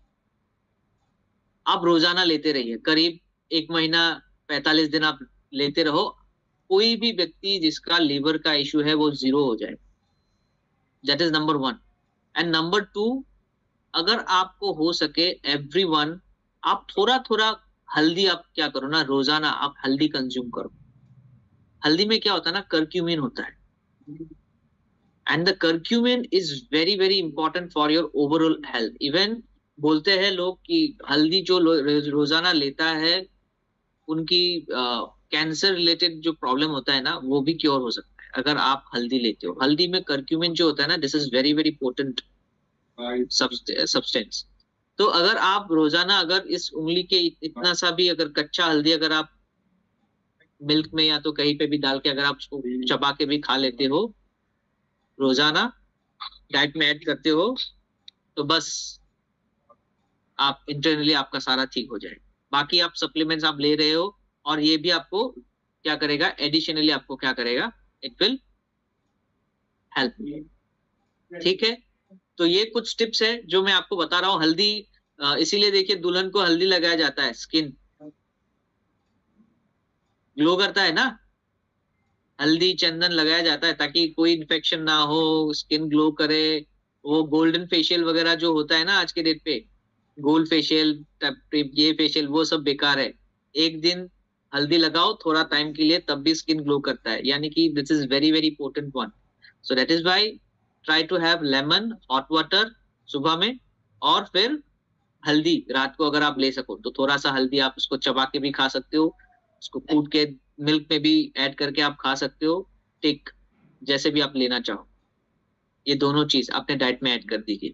आप रोजाना लेते रहिए, करीब 1 महीना 45 दिन आप लेते रहो। कोई भी व्यक्ति जिसका लीवर का इश्यू है वो 0 हो जाए। That is number 1। And number 2, अगर आपको हो सके एवरीवन, आप थोड़ा थोड़ा हल्दी, आप क्या करो ना, रोजाना आप हल्दी कंज्यूम करो। हल्दी में क्या होता है ना, कर्क्यूमिन होता है, and the curcumin is very very important for your overall health. Even बोलते हैं लोग कि हल्दी जो रोजाना लेता है, उनकी कैंसर रिलेटेड जो प्रॉब्लम होता है ना, वो भी क्योर हो सकता है अगर आप हल्दी लेते हो। हल्दी में कर्क्यूमिन जो होता है ना, this is very very potent substance. तो अगर आप रोजाना अगर इस उंगली के इतना सा भी अगर कच्चा हल्दी अगर आप मिल्क में या तो कहीं पे भी डाल के अगर आप उसको चबा के भी खा लेते हो, रोजाना डाइट में ऐड करते हो, तो बस आप इंटरनली आपका सारा ठीक हो जाएगा। बाकी आप सप्लीमेंट्स आप ले रहे हो, और ये भी आपको क्या करेगा, एडिशनली आपको क्या करेगा, इट विल हेल्प। ठीक है, तो ये कुछ टिप्स है जो मैं आपको बता रहा हूँ। हल्दी इसीलिए देखिए दुल्हन को हल्दी लगाया जाता है, स्किन ग्लो करता है ना, हल्दी चंदन लगाया जाता है ताकि कोई इन्फेक्शन ना हो, स्किन ग्लो करे। वो गोल्डन फेशियल वगैरह जो होता है ना आज के डेट पे, गोल्ड फेशियल, ये फेशियल, वो सब बेकार है। एक दिन हल्दी लगाओ थोड़ा टाइम के लिए, तब भी स्किन ग्लो करता है, यानी कि this is very very important one. So that is why try to have lemon, hot water सुबह में, और फिर हल्दी रात को अगर आप ले सको तो थोड़ा सा हल्दी आप उसको चबा के भी खा सकते हो, उसको कूट के मिल्क में भी ऐड करके आप खा सकते हो, टिक जैसे भी आप लेना चाहो। ये दोनों चीज अपने डाइट में ऐड कर दीजिए।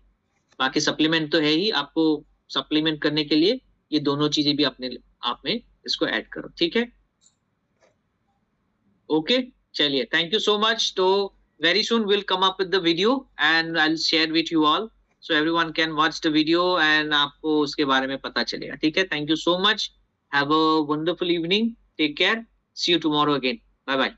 बाकी सप्लीमेंट तो है ही, आपको सप्लीमेंट करने के लिए ये दोनों चीजें भी अपने आप में इसको ऐड करो, ठीक है। ओके, चलिए, थैंक यू सो मच। तो very soon we'll come up with the video and I'll share with you all so everyone can watch the video and आपको उसके बारे में पता चलेगा, ठीक है। Thank you so much, have a wonderful evening, take care, see you tomorrow again, bye bye।